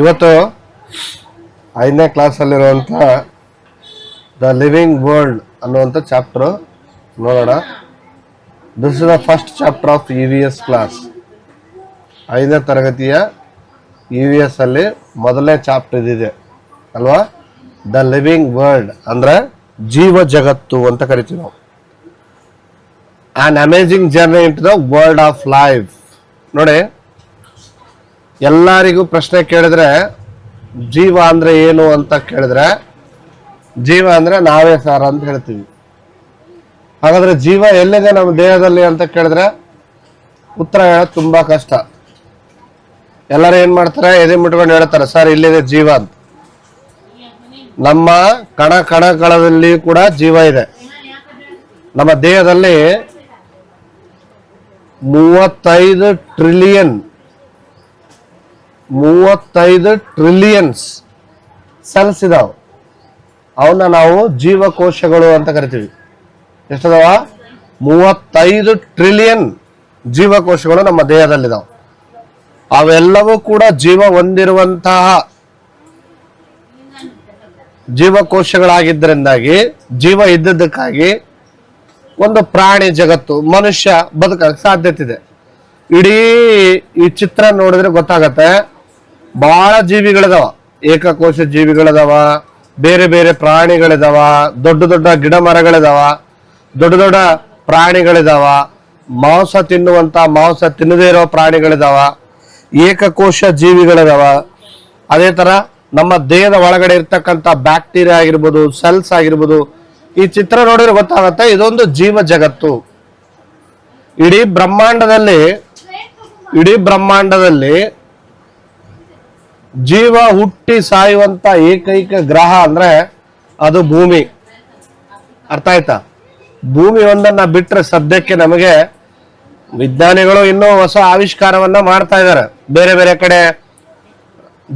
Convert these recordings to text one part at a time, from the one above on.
ಇವತ್ತು 5ನೇ ಕ್ಲಾಸಲ್ಲಿರುವಂಥ the living world ಅನ್ನುವಂಥ ಚಾಪ್ಟರ್ ನೋಡೋಣ. This is the first chapter of EVS class. 5ನೇ ತರಗತಿಯ EVS ಅಲ್ಲಿ ಮೊದಲನೇ ಚಾಪ್ಟರ್ ಇದಿದೆ ಅಲ್ವಾ. ದ ಲಿವಿಂಗ್ ವರ್ಲ್ಡ್ ಅಂದ್ರೆ ಜೀವ ಜಗತ್ತು ಅಂತ ಕರಿತೀವಿ ನಾವು. An amazing journey into the world of life. ನೋಡಿ, ಎಲ್ಲರಿಗೂ ಪ್ರಶ್ನೆ ಕೇಳಿದ್ರೆ ಜೀವ ಅಂದ್ರೆ ಏನು ಅಂತ ಕೇಳಿದ್ರೆ, ಜೀವ ಅಂದ್ರೆ ನಾವೇ ಸಾರ ಅಂತ ಹೇಳ್ತೀವಿ. ಹಾಗಾದ್ರೆ ಜೀವ ಎಲ್ಲಿದೆ ನಮ್ಮ ದೇಹದಲ್ಲಿ ಅಂತ ಕೇಳಿದ್ರೆ ಉತ್ತರ ಹೇಳೋದು ತುಂಬಾ ಕಷ್ಟ. ಎಲ್ಲರೂ ಏನ್ ಮಾಡ್ತಾರೆ, ಎದೆ ಮುಟ್ಕೊಂಡು ಹೇಳ್ತಾರೆ, ಸರ್ ಇಲ್ಲಿದೆ ಜೀವ ಅಂತ. ನಮ್ಮ ಕಣ ಕಣಗಳಲ್ಲಿ ಕೂಡ ಜೀವ ಇದೆ. ನಮ್ಮ ದೇಹದಲ್ಲಿ 35 ಟ್ರಿಲಿಯನ್ಸ್ ಸೆಲ್ಸ್ ಇದಾವೆ. ಅವನ್ನ ನಾವು ಜೀವಕೋಶಗಳು ಅಂತ ಕರಿತೀವಿ. ಎಷ್ಟದಾವ? 35 ಟ್ರಿಲಿಯನ್ ಜೀವಕೋಶಗಳು ನಮ್ಮ ದೇಹದಲ್ಲಿದಾವೆ. ಅವೆಲ್ಲವೂ ಕೂಡ ಜೀವ ಹೊಂದಿರುವಂತಹ ಜೀವಕೋಶಗಳಾಗಿದ್ದರಿಂದಾಗಿ, ಜೀವ ಇದ್ದದ್ದಕ್ಕಾಗಿ ಒಂದು ಪ್ರಾಣಿ ಜಗತ್ತು, ಮನುಷ್ಯ ಬದುಕಕ್ಕೆ ಸಾಧ್ಯತೆ ಇದೆ. ಇಡೀ ಈ ಚಿತ್ರ ನೋಡಿದ್ರೆ ಗೊತ್ತಾಗತ್ತೆ, ಬಹಳ ಜೀವಿಗಳಿದಾವ. ಏಕಕೋಶ ಜೀವಿಗಳಿದಾವ, ಬೇರೆ ಬೇರೆ ಪ್ರಾಣಿಗಳಿದಾವ, ದೊಡ್ಡ ದೊಡ್ಡ ಗಿಡ ಮರಗಳಿದಾವ, ದೊಡ್ಡ ದೊಡ್ಡ ಪ್ರಾಣಿಗಳಿದಾವ, ಮಾಂಸ ತಿನ್ನುವಂತ ಮಾಂಸ ತಿನ್ನದೇ ಇರೋ ಪ್ರಾಣಿಗಳಿದಾವ, ಏಕಕೋಶ ಜೀವಿಗಳಿದಾವ. ಅದೇ ತರ ನಮ್ಮ ದೇಹದ ಒಳಗಡೆ ಇರ್ತಕ್ಕಂಥ ಬ್ಯಾಕ್ಟೀರಿಯಾ ಆಗಿರ್ಬೋದು, ಸೆಲ್ಸ್ ಆಗಿರ್ಬೋದು. ಈ ಚಿತ್ರ ನೋಡಿದ್ರೆ ಗೊತ್ತಾಗತ್ತೆ, ಇದೊಂದು ಜೀವ ಜಗತ್ತು. ಇಡೀ ಬ್ರಹ್ಮಾಂಡದಲ್ಲಿ ಜೀವ ಹುಟ್ಟಿ ಸಾಯುವಂತ ಏಕೈಕ ಗ್ರಹ ಅಂದ್ರೆ ಅದು ಭೂಮಿ. ಅರ್ಥ ಆಯ್ತಾ? ಭೂಮಿ ಒಂದನ್ನ ಬಿಟ್ರೆ ಸದ್ಯಕ್ಕೆ ನಮಗೆ ವಿಜ್ಞಾನಿಗಳು ಇನ್ನೂ ಹೊಸ ಆವಿಷ್ಕಾರವನ್ನ ಮಾಡ್ತಾ ಇದ್ದಾರೆ. ಬೇರೆ ಬೇರೆ ಕಡೆ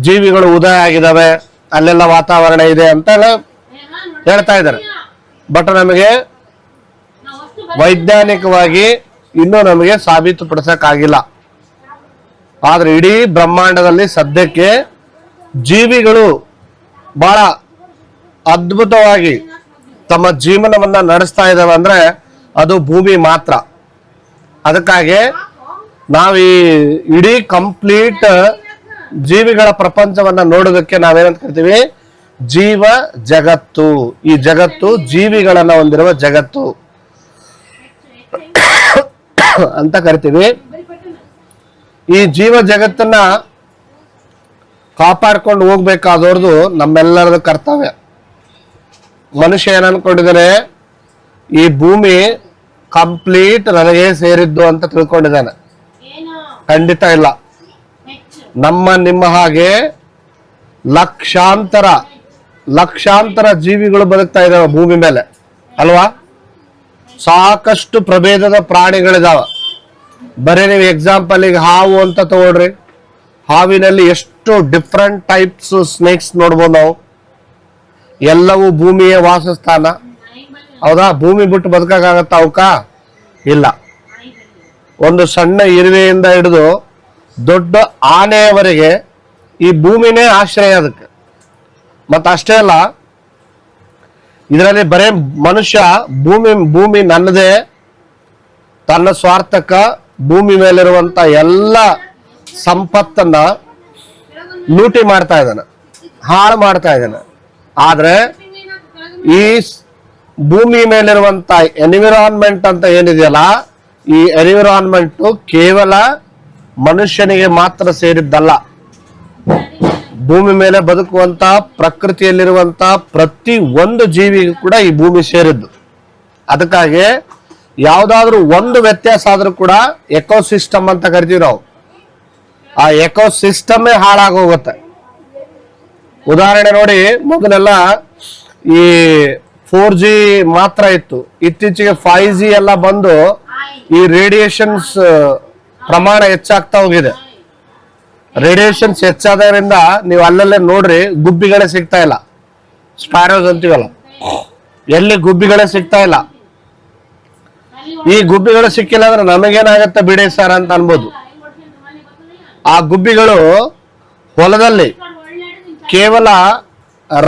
ಜೀವಿಗಳು ಉದಯ ಆಗಿದಾವೆ, ಅಲ್ಲೆಲ್ಲ ವಾತಾವರಣ ಇದೆ ಅಂತ ಎಲ್ಲ ಹೇಳ್ತಾ ಇದ್ದಾರೆ. ಬಟ್ ನಮಗೆ ವೈಜ್ಞಾನಿಕವಾಗಿ ಇನ್ನೂ ನಮಗೆ ಸಾಬೀತುಪಡಿಸಕ್ಕಾಗಿಲ್ಲ. ಆದ್ರೆ ಇಡೀ ಬ್ರಹ್ಮಾಂಡದಲ್ಲಿ ಸದ್ಯಕ್ಕೆ ಜೀವಿಗಳು ಬಹಳ ಅದ್ಭುತವಾಗಿ ತಮ್ಮ ಜೀವನವನ್ನ ನಡೆಸ್ತಾ ಇದಾವೆ ಅಂದ್ರೆ ಅದು ಭೂಮಿ ಮಾತ್ರ. ಅದಕ್ಕಾಗಿ ನಾವು ಈ ಇಡೀ ಕಂಪ್ಲೀಟ್ ಜೀವಿಗಳ ಪ್ರಪಂಚವನ್ನ ನೋಡೋದಕ್ಕೆ ನಾವೇನಂತ ಕರಿತೀವಿ? ಜೀವ ಜಗತ್ತು. ಈ ಜಗತ್ತು ಜೀವಿಗಳನ್ನ ಹೊಂದಿರುವ ಜಗತ್ತು ಅಂತ ಕರಿತೀವಿ. ಈ ಜೀವ ಜಗತ್ತನ್ನ ಕಾಪಾಡ್ಕೊಂಡು ಹೋಗ್ಬೇಕಾದವ್ರದ್ದು ನಮ್ಮೆಲ್ಲರದ ಕರ್ತವ್ಯ. ಮನುಷ್ಯ ಏನ್ ಅನ್ಕೊಂಡಿದ್ದಾನೆ, ಈ ಭೂಮಿ ಕಂಪ್ಲೀಟ್ ನನಗೆ ಸೇರಿದ್ದು ಅಂತ ತಿಳ್ಕೊಂಡಿದ್ದಾನೆ. ಖಂಡಿತ ಇಲ್ಲ. ನಿಮ್ಮ ಹಾಗೆ ಲಕ್ಷಾಂತರ ಜೀವಿಗಳು ಬದುಕ್ತಾ ಇದಾವೆ ಭೂಮಿ ಮೇಲೆ ಅಲ್ವಾ. ಸಾಕಷ್ಟು ಪ್ರಭೇದದ ಪ್ರಾಣಿಗಳಿದಾವ. ಬರೀ ನೀವು ಎಕ್ಸಾಂಪಲ್ ಈಗ ಹಾವು ಅಂತ ತಗೊಳ್ರಿ, ಹಾವಿನಲ್ಲಿ ಎಷ್ಟು ಡಿಫ್ರೆಂಟ್ ಟೈಪ್ಸ್ ಸ್ನೇಕ್ಸ್ ನೋಡ್ಬೋದು ನಾವು. ಎಲ್ಲವೂ ಭೂಮಿಯ ವಾಸಸ್ಥಾನ. ಹೌದಾ? ಭೂಮಿ ಬಿಟ್ಟು ಬದುಕಾಗತ್ತ ಅವಕ್ಕ? ಇಲ್ಲ. ಒಂದು ಸಣ್ಣ ಇರುವೆಯಿಂದ ಹಿಡಿದು ದೊಡ್ಡ ಆನೆಯವರೆಗೆ ಈ ಭೂಮಿನೇ ಆಶ್ರಯ ಅದಕ್ಕೆ. ಮತ್ತ ಅಷ್ಟೇ ಅಲ್ಲ, ಇದರಲ್ಲಿ ಬರೇ ಮನುಷ್ಯ ಭೂಮಿ ನನ್ನದೇ, ತನ್ನ ಸ್ವಾರ್ಥಕ್ಕ ಭೂಮಿ ಮೇಲಿರುವಂತ ಎಲ್ಲ ಸಂಪತ್ತನ್ನ ಲೂಟಿ ಮಾಡ್ತಾ ಇದ್ದಾನೆ, ಹಾಳು ಮಾಡ್ತಾ ಇದ್ದಾನೆ. ಆದ್ರೆ ಈ ಭೂಮಿ ಮೇಲಿರುವಂತ ಎನ್ವಿರಾನ್ಮೆಂಟ್ ಅಂತ ಏನಿದೆಯಲ್ಲ, ಈ ಎನ್ವಿರಾನ್ಮೆಂಟ್ ಕೇವಲ ಮನುಷ್ಯನಿಗೆ ಮಾತ್ರ ಸೇರಿದ್ದಲ್ಲ. ಭೂಮಿ ಮೇಲೆ ಬದುಕುವಂತ ಪ್ರಕೃತಿಯಲ್ಲಿರುವಂತ ಪ್ರತಿ ಒಂದು ಜೀವಿಗೂ ಕೂಡ ಈ ಭೂಮಿ ಸೇರಿದ್ದು. ಅದಕ್ಕಾಗಿ ಯಾವ್ದಾದ್ರು ಒಂದು ವ್ಯತ್ಯಾಸ ಆದ್ರೂ ಕೂಡ ಎಕೋಸಿಸ್ಟಮ್ ಅಂತ ಕರಿತೀವಿ ನಾವು. ಆ ಎಕೋಸಿಸ್ಟಮೇ ಹಾಳಾಗೋಗುತ್ತೆ. ಉದಾಹರಣೆ ನೋಡಿ, ಮೊದಲೆಲ್ಲ ಈ 4G ಮಾತ್ರ ಇತ್ತು. ಇತ್ತೀಚೆಗೆ 5G ಎಲ್ಲ ಬಂದು ಈ ರೇಡಿಯೇಷನ್ಸ್ ಪ್ರಮಾಣ ಹೆಚ್ಚಾಗ್ತಾ ಹೋಗಿದೆ. ರೇಡಿಯೇಷನ್ಸ್ ಹೆಚ್ಚಾದ್ರಿಂದ ನೀವು ಅಲ್ಲಲ್ಲೇ ನೋಡ್ರಿ, ಗುಬ್ಬಿಗಳೇ ಸಿಗ್ತಾ ಇಲ್ಲ. ಸ್ಪ್ಯಾರೋಸ್ ಅಂತೀವಲ್ಲ, ಎಲ್ಲಿ ಗುಬ್ಬಿಗಳೇ ಸಿಗ್ತಾ ಇಲ್ಲ. ಈ ಗುಬ್ಬಿಗಳು ಸಿಕ್ಕಿಲ್ಲ ಅಂದ್ರೆ ನಮಗೇನಾಗತ್ತೆ ಬಿಡಿ ಸರ್ ಅಂತ ಅನ್ಬೋದು. ಆ ಗುಬ್ಬಿಗಳು ಹೊಲದಲ್ಲಿ ಕೇವಲ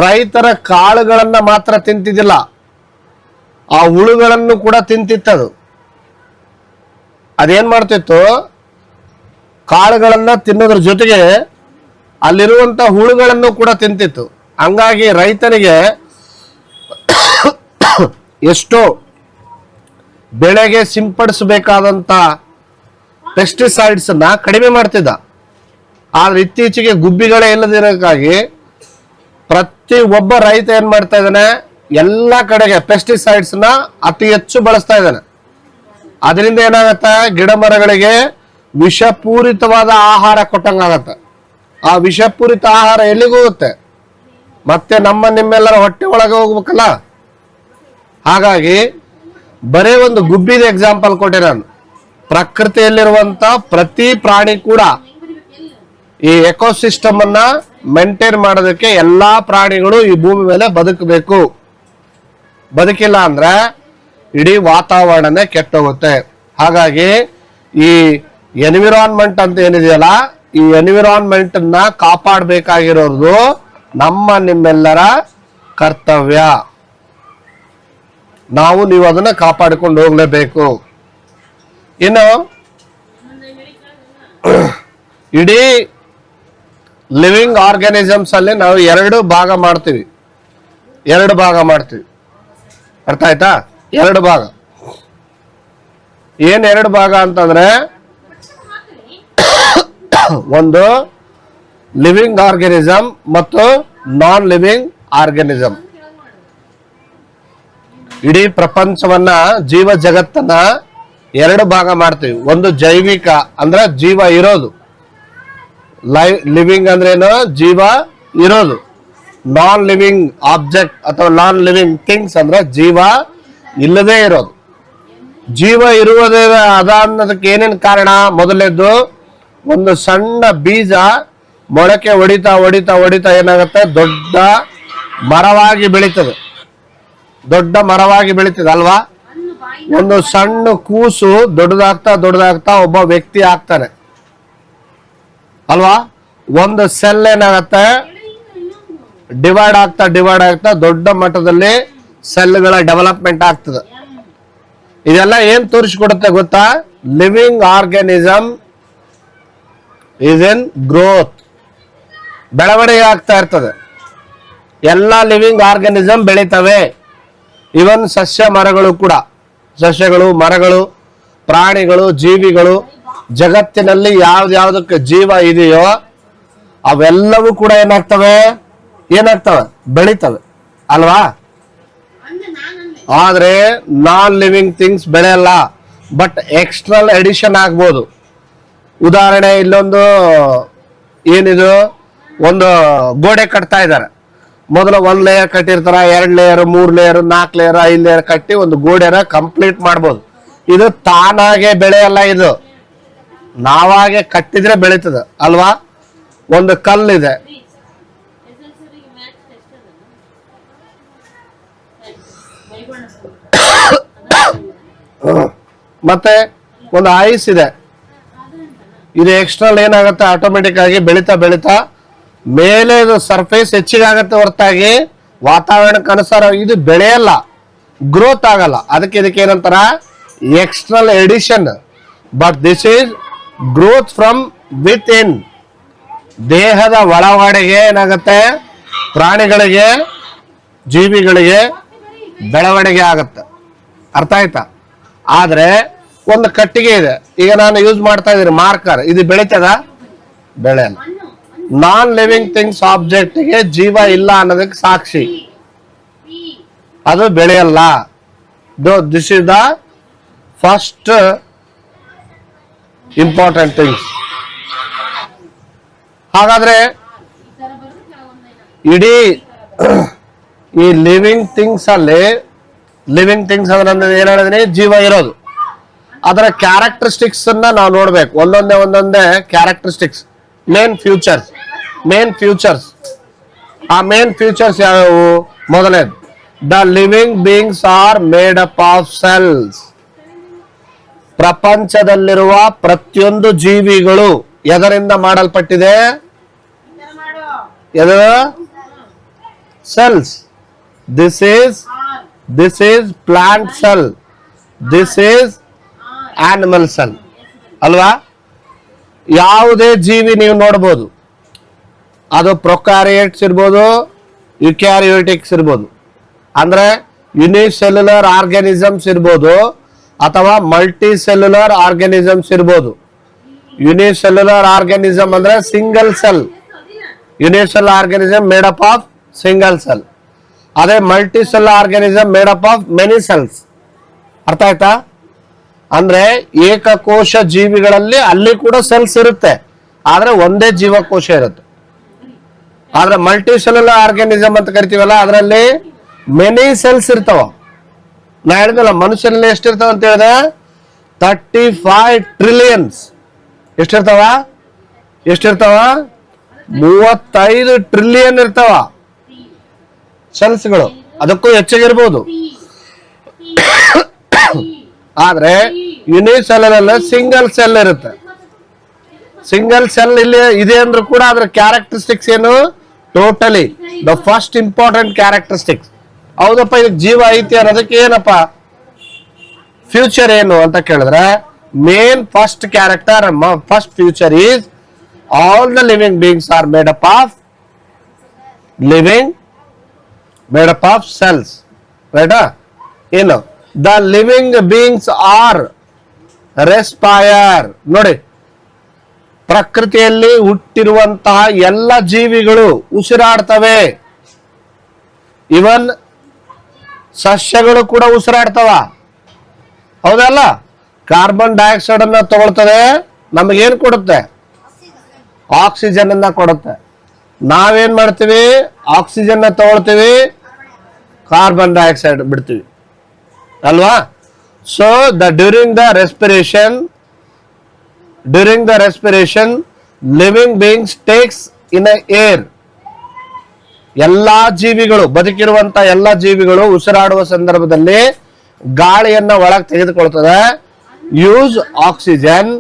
ರೈತರ ಕಾಳುಗಳನ್ನ ಮಾತ್ರ ತಿಂತಿದ್ದಿಲ್ಲ, ಆ ಹುಳುಗಳನ್ನು ಕೂಡ ತಿಂತಿತ್ತದು. ಅದೇನ್ ಮಾಡ್ತಿತ್ತು, ಕಾಳುಗಳನ್ನ ತಿನ್ನೋದ್ರ ಜೊತೆಗೆ ಅಲ್ಲಿರುವಂತ ಹುಳುಗಳನ್ನು ಕೂಡ ತಿಂತಿತ್ತು. ಹಂಗಾಗಿ ರೈತನಿಗೆ ಎಷ್ಟೋ ಬೆಳೆಗೆ ಸಿಂಪಡಿಸಬೇಕಾದಂತ ಪೆಸ್ಟಿಸೈಡ್ಸ್ ನ ಕಡಿಮೆ ಮಾಡ್ತಿದ್ದ. ಆದ್ರೆ ಇತ್ತೀಚೆಗೆ ಗುಬ್ಬಿಗಳೇ ಇಲ್ಲದಿರೋಕ್ಕಾಗಿ ಪ್ರತಿ ಒಬ್ಬ ರೈತ ಏನ್ ಮಾಡ್ತಾ ಇದ್ದಾನೆ, ಎಲ್ಲ ಕಡೆಗೆ ಪೆಸ್ಟಿಸೈಡ್ಸ್ ನ ಅತಿ ಹೆಚ್ಚು ಬಳಸ್ತಾ ಇದ್ದಾನೆ. ಅದರಿಂದ ಏನಾಗತ್ತೆ, ಗಿಡ ಮರಗಳಿಗೆ ವಿಷಪೂರಿತವಾದ ಆಹಾರ ಕೊಟ್ಟಂಗಾಗತ್ತೆ. ಆ ವಿಷಪೂರಿತ ಆಹಾರ ಎಲ್ಲಿಗೂ ಹೋಗುತ್ತೆ, ಮತ್ತೆ ನಿಮ್ಮೆಲ್ಲರ ಹೊಟ್ಟೆ ಒಳಗೆ ಹೋಗ್ಬೇಕಲ್ಲ. ಹಾಗಾಗಿ ಬರೇ ಒಂದು ಗುಬ್ಬಿದ ಎಕ್ಸಾಂಪಲ್ ಕೊಟ್ಟೆ ನಾನು. ಪ್ರಕೃತಿಯಲ್ಲಿರುವಂತ ಪ್ರತಿ ಪ್ರಾಣಿ ಕೂಡ ಈ ಎಕೋಸಿಸ್ಟಮ್ ಅನ್ನ ಮೇಂಟೈನ್ ಮಾಡೋದಕ್ಕೆ ಎಲ್ಲಾ ಪ್ರಾಣಿಗಳು ಈ ಭೂಮಿ ಮೇಲೆ ಬದುಕಬೇಕು. ಬದುಕಿಲ್ಲ ಅಂದ್ರೆ ಇಡೀ ವಾತಾವರಣನೇ ಕೆಟ್ಟೋಗುತ್ತೆ. ಹಾಗಾಗಿ ಈ ಎನ್ವಿರಾನ್ಮೆಂಟ್ ಅಂತ ಏನಿದೆಯಲ್ಲ, ಈ ಎನ್ವಿರಾನ್ಮೆಂಟ್ ನ ಕಾಪಾಡಬೇಕಾಗಿರೋದು ನಿಮ್ಮೆಲ್ಲರ ಕರ್ತವ್ಯ. ನೀವು ಅದನ್ನ ಕಾಪಾಡಿಕೊಂಡು ಹೋಗ್ಲೇಬೇಕು. ಇನ್ನು ಇಡೀ ಲಿವಿಂಗ್ ಆರ್ಗಾನಿಸಮ್ಸ್ ಅಲ್ಲಿ ನಾವು ಎರಡು ಭಾಗ ಮಾಡ್ತೀವಿ. ಅರ್ಥ ಆಯ್ತಾ? ಎರಡು ಭಾಗ. ಏನ್ ಎರಡು ಭಾಗ ಅಂತಂದ್ರೆ, ಒಂದು ಲಿವಿಂಗ್ ಆರ್ಗಾನಿಸಮ್ ಮತ್ತು ನಾನ್ ಲಿವಿಂಗ್ ಆರ್ಗಾನಿಸಮ್. ಇಡೀ ಪ್ರಪಂಚವನ್ನ, ಜೀವ ಜಗತ್ತನ್ನ ಎರಡು ಭಾಗ ಮಾಡ್ತೀವಿ. ಒಂದು ಜೈವಿಕ ಅಂದ್ರೆ ಜೀವ ಇರೋದು, ಲಿವಿಂಗ್ ಅಂದ್ರೆ ಏನು, ಜೀವ ಇರೋದು. ನಾನ್ ಲಿವಿಂಗ್ ಆಬ್ಜೆಕ್ಟ್ ಅಥವಾ ನಾನ್ ಲಿವಿಂಗ್ ಥಿಂಗ್ಸ್ ಅಂದ್ರೆ ಜೀವ ಇಲ್ಲದೆ ಇರೋದು. ಜೀವ ಇರುವುದೇ ಅದ ಅನ್ನೋದಕ್ಕೆ ಏನೇನ್ ಕಾರಣ? ಮೊದಲನೇದು, ಒಂದು ಸಣ್ಣ ಬೀಜ ಮೊಳಕೆ ಹೊಡಿತಾ ಹೊಡಿತಾ ಹೊಡಿತಾ ಏನಾಗುತ್ತೆ, ದೊಡ್ಡ ಮರವಾಗಿ ಬೆಳೀತದೆ. ಅಲ್ವಾ? ಒಂದು ಸಣ್ಣ ಕೂಸು ದೊಡ್ಡದಾಗ್ತಾ ಒಬ್ಬ ವ್ಯಕ್ತಿ ಆಗ್ತಾನೆ ಅಲ್ವಾ? ಒಂದು ಸೆಲ್ ಏನಾಗತ್ತೆ, ಡಿವೈಡ್ ಆಗ್ತಾ ದೊಡ್ಡ ಮಟ್ಟದಲ್ಲಿ ಸೆಲ್ಗಳ ಡೆವಲಪ್ಮೆಂಟ್ ಆಗ್ತದೆ. ಇದೆಲ್ಲ ಏನ್ ತೋರಿಸ್ಕೊಡುತ್ತೆ ಗೊತ್ತಾ? Living organism is in growth, ಬೆಳವಣಿಗೆ ಆಗ್ತಾ ಇರ್ತದೆ. ಎಲ್ಲ ಲಿವಿಂಗ್ ಆರ್ಗಾನಿಸಮ್ ಬೆಳಿತವೆ. ಇವನ್ ಮರಗಳು ಕೂಡ, ಸಸ್ಯಗಳು, ಮರಗಳು, ಪ್ರಾಣಿಗಳು, ಜೀವಿಗಳು, ಜಗತ್ತಿನಲ್ಲಿ ಯಾವ್ದಾವ್ದಕ್ಕೆ ಜೀವ ಇದೆಯೋ ಅವೆಲ್ಲವೂ ಕೂಡ ಏನಾಗ್ತವೆ, ಬೆಳಿತವೆ ಅಲ್ವಾ? ಆದ್ರೆ ನಾನ್ ಲಿವಿಂಗ್ ಥಿಂಗ್ಸ್ ಬೆಳೆಯಲ್ಲ, ಬಟ್ ಎಕ್ಸ್ಟ್ರಲ್ ಎಡಿಷನ್ ಆಗ್ಬೋದು. ಉದಾಹರಣೆ, ಇಲ್ಲೊಂದು ಏನಿದು, ಒಂದು ಗೋಡೆ ಕಟ್ತಾ ಇದ್ದಾರೆ. ಮೊದಲು 1 ಲೇಯರ್ ಕಟ್ಟಿರ್ತಾರ, 2 ಲೇಯರ್, 3 ಲೇಯರ್, 4 ಲೇಯರ್, 5 ಲೇಯರ್ ಕಟ್ಟಿ ಒಂದು ಗೋಡೆನ ಕಂಪ್ಲೀಟ್ ಮಾಡ್ಬೋದು. ಇದು ತಾನಾಗೆ ಬೆಳೆಯಲ್ಲ, ಇದು ನಾವಾಗೆ ಕಟ್ಟಿದ್ರೆ ಬೆಳೀತದೆ ಅಲ್ವಾ? ಒಂದು ಕಲ್ಲಿದೆ, ಮತ್ತೆ ಒಂದು ಐಸ್ ಇದೆ. ಇದು ಎಕ್ಸ್ಟ್ರಲ್ ಏನಾಗುತ್ತೆ, ಆಟೋಮೆಟಿಕ್ ಆಗಿ ಬೆಳೀತಾ ಮೇಲೆ ಇದು ಸರ್ಫೇಸ್ ಹೆಚ್ಚಿಗೆ ಆಗತ್ತೆ ಹೊರತಾಗಿ ವಾತಾವರಣಕ್ಕೆ ಅನುಸಾರ ಇದು ಬೆಳೆಯಲ್ಲ, ಗ್ರೋತ್ ಆಗಲ್ಲ. ಇದಕ್ಕೆ ಏನಂತಾರ, external addition. But this is growth from within. ದೇಹದ ಒಳಗಡೆಗೆ ಏನಾಗತ್ತೆ, ಪ್ರಾಣಿಗಳಿಗೆ, ಜೀವಿಗಳಿಗೆ ಬೆಳವಣಿಗೆ ಆಗತ್ತೆ. ಅರ್ಥ ಆಯ್ತಾ? ಆದ್ರೆ ಒಂದು ಕಟ್ಟಿಗೆ ಇದೆ, ಈಗ ನಾನು ಯೂಸ್ ಮಾಡ್ತಾ ಇದ್ದೀನಿ ಮಾರ್ಕರ್, ಇದು ಬೆಳೀತದ? ಬೆಳೆಯಲ್ಲ. ನಾನ್ ಲಿವಿಂಗ್ ಥಿಂಗ್ಸ್ ಆಬ್ಜೆಕ್ಟ್ ಗೆ ಜೀವ ಇಲ್ಲ ಅನ್ನೋದಕ್ಕೆ ಸಾಕ್ಷಿ, ಅದು ಬೆಳೆಯಲ್ಲ. This is the first important things. ಹಾಗಾದ್ರೆ ಇಡೀ ಈ ಲಿವಿಂಗ್ ಥಿಂಗ್ಸ್ ಅಲ್ಲಿ, ಲಿವಿಂಗ್ ಥಿಂಗ್ಸ್ ಅಂದ್ರೆ ಏನ್ ಹೇಳಿದ್ರೆ ಜೀವ ಇರೋದು, ಅದರ ಕ್ಯಾರೆಕ್ಟರಿಸ್ಟಿಕ್ಸ್ ಅನ್ನ ನಾವು ನೋಡ್ಬೇಕು. ಒಂದೊಂದೇ ಕ್ಯಾರೆಕ್ಟರಿಸ್ಟಿಕ್ಸ್, ಮೇನ್ ಫ್ಯೂಚರ್ಸ್. ಆ ಮೇನ್ ಫ್ಯೂಚರ್ಸ್ ಯಾವ್ಯಾವು? ಮೊದಲನೇದು, the living beings are made up of cells. ಪ್ರಪಂಚದಲ್ಲಿರುವ ಪ್ರತಿಯೊಂದು ಜೀವಿಗಳು ಎದರಿಂದ ಮಾಡಲ್ಪಟ್ಟಿದೆ? ಇದು cells. This is plant cell. This is animal cell. ಅಲ್ವಾ? ಯಾವುದೇ ಜೀವಿ ನೀವು ನೋಡ್ಬೋದು, ಅದು ಪ್ರೊಕಾರಿಯೋಟ್ಸ್ ಇರ್ಬೋದು, ಯುಕ್ಯಾರಿಯೋಟಿಕ್ಸ್ ಇರ್ಬೋದು, ಅಂದ್ರೆ ಯುನಿಸೆಲ್ಯುಲರ್ ಆರ್ಗಾನಿಸಮ್ಸ್ ಇರ್ಬೋದು ಅಥವಾ ಮಲ್ಟಿ ಸೆಲ್ಯುಲರ್ ಆರ್ಗಾನಿಸಮ್ಸ್ ಇರ್ಬೋದು. ಯುನಿಸೆಲ್ಯುಲರ್ ಆರ್ಗಾನಿಸಮ್ ಅಂದ್ರೆ single cell, unicell organism made up of single cell. ಅದೇ multi cell organism made up of many cells. ಅರ್ಥ ಆಯ್ತಾ? ಅಂದ್ರೆ ಏಕಕೋಶ ಜೀವಿಗಳಲ್ಲಿ ಅಲ್ಲಿ ಕೂಡ ಸೆಲ್ಸ್ ಇರುತ್ತೆ, ಆದ್ರೆ ಒಂದೇ ಜೀವಕೋಶ ಇರುತ್ತೆ. ಆದ್ರೆ ಮಲ್ಟಿ ಸೆಲ್ಯುಲರ್ ಆರ್ಗಾನಿಸಮ್ ಅಂತ ಕರಿತೀವಲ್ಲ, ಅದರಲ್ಲಿ ಮೆನಿ ಸೆಲ್ಸ್ ಇರ್ತಾವ. ನಾ ಹೇಳಿದಲ್ಲ ಮನುಷ್ಯನಲ್ಲಿ ಎಷ್ಟಿರ್ತಾವ ಅಂತ ಹೇಳಿದೆ, 35 ಟ್ರಿಲಿಯನ್ಸ್. ಎಷ್ಟಿರ್ತಾವ? 35 ಟ್ರಿಲಿಯನ್ ಇರ್ತಾವ ಸೆಲ್ಸ್ಗಳು, ಅದಕ್ಕೂ ಹೆಚ್ಚಾಗಿರ್ಬೋದು. ಆದ್ರೆ ಯುನಿಸೆಲ್ಯುಲರ್ ಸಿಂಗಲ್ ಸೆಲ್ ಇರುತ್ತೆ. ಸಿಂಗಲ್ ಸೆಲ್ ಇಲ್ಲಿ ಇದೆ ಅಂದ್ರೂ ಕೂಡ ಅದ್ರ ಕ್ಯಾರೆಕ್ಟರಿಸ್ಟಿಕ್ಸ್ ಏನು? Totally the first important characteristics. ಹೌದಪ್ಪ, ಇದಕ್ಕೆ ಜೀವ ಐತಿ ಅನ್ನೋದಕ್ಕೆ ಏನಪ್ಪ ಫ್ಯೂಚರ್ ಏನು ಅಂತ ಕೇಳಿದ್ರೆ, main first character, first future is all the living beings are made up of cells. ರೈಟಾ? ಏನು? The living beings R respire. ನೋಡಿ, ಪ್ರಕೃತಿಯಲ್ಲಿ ಹುಟ್ಟಿರುವಂತಹ ಎಲ್ಲ ಜೀವಿಗಳು ಉಸಿರಾಡ್ತವೆ. ಇವನ್ ಸಸ್ಯಗಳು ಕೂಡ ಉಸಿರಾಡ್ತವ. ಹೌದಲ್ಲ? ಕಾರ್ಬನ್ ಡೈಆಕ್ಸೈಡ್ ಅನ್ನ ತಗೊಳ್ತದೆ, ನಮಗೇನ್ ಕೊಡುತ್ತೆ? ಆಕ್ಸಿಜನ್ ಅನ್ನ ಕೊಡುತ್ತೆ. ನಾವೇನ್ ಮಾಡ್ತೀವಿ? ಆಕ್ಸಿಜನ್ ತಗೊಳ್ತೀವಿ, ಕಾರ್ಬನ್ ಡೈಆಕ್ಸೈಡ್ ಬಿಡ್ತೀವಿ ಅಲ್ವಾ? So during the respiration living beings takes in air. ಎಲ್ಲಾ ಜೀವಿಗಳು, ಬದುಕಿರುವಂತ ಎಲ್ಲಾ ಜೀವಿಗಳು ಉಸಿರಾಡುವ ಸಂದರ್ಭದಲ್ಲಿ ಗಾಳಿಯನ್ನ ಒಳಗೆ ತೆಗೆದುಕೊಳ್ತದೆ, use oxygen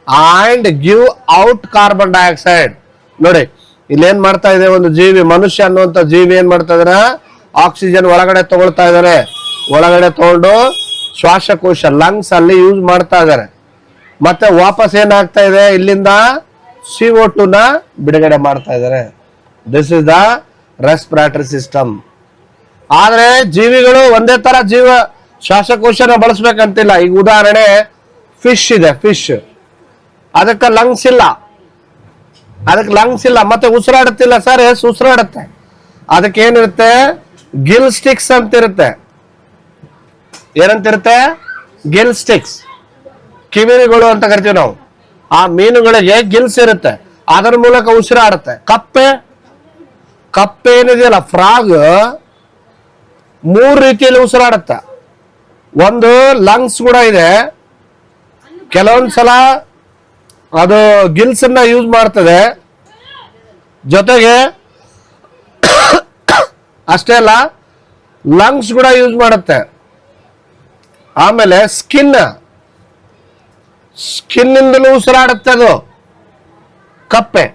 and give out carbon dioxide. ನೋಡಿ, ಇಲ್ಲೇನ್ ಮಾಡ್ತಾ ಇದೆ ಒಂದು ಜೀವಿ, ಮನುಷ್ಯ ಅನ್ನುವಂತ ಜೀವಿ ಏನ್ ಮಾಡ್ತಾ ಇದಾರೆ? ಆಕ್ಸಿಜನ್ ಒಳಗಡೆ ತಗೊಳ್ತಾ ಇದಾರೆ, ಒಳಗಡೆ ತಗೊಂಡು ಶ್ವಾಸಕೋಶ ಲಂಗ್ಸ್ ಅಲ್ಲಿ ಯೂಸ್ ಮಾಡ್ತಾ ಇದಾರೆ. ಮತ್ತೆ ವಾಪಸ್ ಏನಾಗ್ತಾ ಇದೆ? ಇಲ್ಲಿಂದ CO2 ನ ಬಿಡುಗಡೆ ಮಾಡ್ತಾ ಇದಾರೆ. This is the respiratory system. ಆದ್ರೆ ಜೀವಿಗಳು ಒಂದೇ ತರ ಶ್ವಾಸಕೋಶನ ಬಳಸ್ಬೇಕಂತಿಲ್ಲ. ಈಗ ಉದಾಹರಣೆ ಫಿಶ್ ಇದೆ, ಫಿಶ್ ಅದಕ್ಕೆ ಲಂಗ್ಸ್ ಇಲ್ಲ, ಮತ್ತೆ ಉಸಿರಾಡುತ್ತಿಲ್ಲ. Sir S ಉಸಿರಾಡುತ್ತೆ. ಅದಕ್ಕೆ ಏನಿರುತ್ತೆ? ಗಿಲ್ ಸ್ಟಿಕ್ಸ್ ಅಂತ ಇರುತ್ತೆ. ಏನಂತಿರುತ್ತೆ? ಗಿಲ್ ಸ್ಟಿಕ್ಸ್, ಕಿವಿಗಳು ಅಂತ ಕರಿತೀವಿ ನಾವು. ಆ ಮೀನುಗಳಿಗೆ ಗಿಲ್ಸ್ ಇರುತ್ತೆ, ಅದರ ಮೂಲಕ ಉಸಿರಾಡುತ್ತೆ. ಕಪ್ಪೆ ಏನಿದೆಯಲ್ಲ, ಫ್ರಾಗ್, 3 ರೀತಿಯಲ್ಲಿ ಉಸಿರಾಡುತ್ತೆ. ಒಂದು ಲಂಗ್ಸ್ ಕೂಡ ಇದೆ, ಕೆಲವೊಂದ್ಸಲ ಅದು ಗಿಲ್ಸ್ ಅನ್ನ ಯೂಸ್ ಮಾಡ್ತದೆ. ಜೊತೆಗೆ ಅಷ್ಟೇ ಅಲ್ಲ, ಲಂಗ್ಸ್ ಕೂಡ ಯೂಸ್ ಮಾಡುತ್ತೆ. ಆಮೇಲೆ ಸ್ಕಿನ್ನಿಂದಲೂ ಉಸಿರಾಡುತ್ತೆ ಅದು ಕಪ್ಪೆ.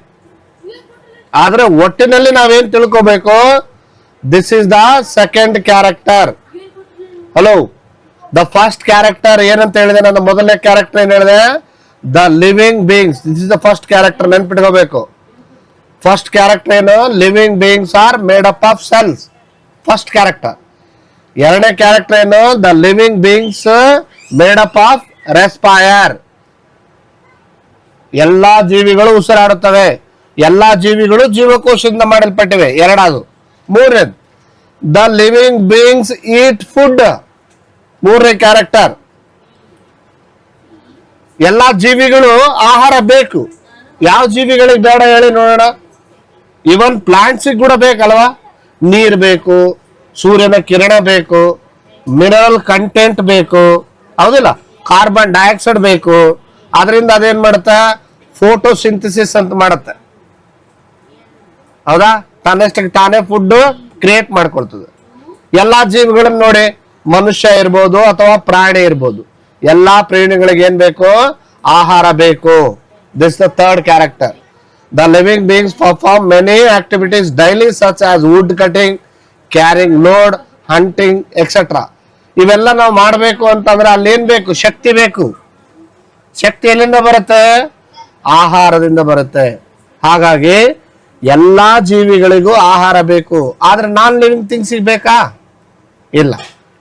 ಆದ್ರೆ ಒಟ್ಟಿನಲ್ಲಿ ನಾವೇನ್ ತಿಳ್ಕೋಬೇಕು? This is the second character. Hello, the first character ಏನಂತ ಹೇಳಿದೆ? ನನ್ನ ಮೊದಲನೇ ಕ್ಯಾರೆಕ್ಟರ್ ಏನ್ ಹೇಳಿದೆ? The living beings. This is the first character, ನೆನ್ಪಿಟ್ಕೋಬೇಕು. ಫಸ್ಟ್ ಕ್ಯಾರೆಕ್ಟರ್ ಏನು? Living beings are made up of cells, first character. ಎರಡನೇ ಕ್ಯಾರೆಕ್ಟರ್ ಏನು? The living beings made up of respire. ಎಲ್ಲಾ ಜೀವಿಗಳು ಉಸಿರಾಡುತ್ತವೆ, ಎಲ್ಲಾ ಜೀವಿಗಳು ಜೀವಕೋಶದಿಂದ ಮಾಡಲ್ಪಟ್ಟಿವೆ. ಎರಡಾದು. ಮೂರನೇದು, the living beings eat food. ಮೂರನೇ ಕ್ಯಾರೆಕ್ಟರ್, ಎಲ್ಲಾ ಜೀವಿಗಳು ಆಹಾರ ಬೇಕು. ಯಾವ ಜೀವಿಗಳಿಗೆ ಬೇಡ ಹೇಳಿ ನೋಡೋಣ? ಇವನ್ ಪ್ಲಾಂಟ್ಸ್ ಕೂಡ ಬೇಕಲ್ವಾ? ನೀರ್ ಬೇಕು, ಸೂರ್ಯನ ಕಿರಣ ಬೇಕು, ಮಿನರಲ್ ಕಂಟೆಂಟ್ ಬೇಕು, ಹೌದಿಲ್ಲ? ಕಾರ್ಬನ್ ಡೈಆಕ್ಸೈಡ್ ಬೇಕು. ಅದರಿಂದ ಅದೇನ್ ಮಾಡುತ್ತೆ? ಫೋಟೋಸಿಂಥಸಿಸ್ ಅಂತ ಮಾಡುತ್ತೆ. ಹೌದಾ? ತನ್ನಷ್ಟಕ್ಕೆ ತಾನೇ ಫುಡ್ ಕ್ರಿಯೇಟ್ ಮಾಡ್ಕೊಳ್ತದೆ. ಎಲ್ಲಾ ಜೀವಿಗಳನ್ನ ನೋಡಿ, ಮನುಷ್ಯ ಇರ್ಬೋದು ಅಥವಾ ಪ್ರಾಣಿ ಇರ್ಬೋದು, ಎಲ್ಲಾ ಪ್ರಾಣಿಗಳಿಗೆ ಏನ್ ಬೇಕು? ಆಹಾರ ಬೇಕು. This the third character. The living beings perform many activities daily such as wood cutting, carrying load, hunting, etc. ಇವೆಲ್ಲ ನಾವು ಮಾಡಬೇಕು ಅಂತಂದ್ರೆ ಅಲ್ಲಿ ಏನ್ ಬೇಕು? ಶಕ್ತಿ ಬೇಕು. ಶಕ್ತಿ ಎಲ್ಲಿಂದ ಬರುತ್ತೆ? ಆಹಾರದಿಂದ ಬರುತ್ತೆ. ಹಾಗಾಗಿ ಎಲ್ಲಾ ಜೀವಿಗಳಿಗೂ ಆಹಾರ ಬೇಕು. ಆದ್ರೆ ನಾನ್ ಲಿವಿಂಗ್ ಥಿಂಗ್ಸ್ ಬೇಕಾ? ಇಲ್ಲ.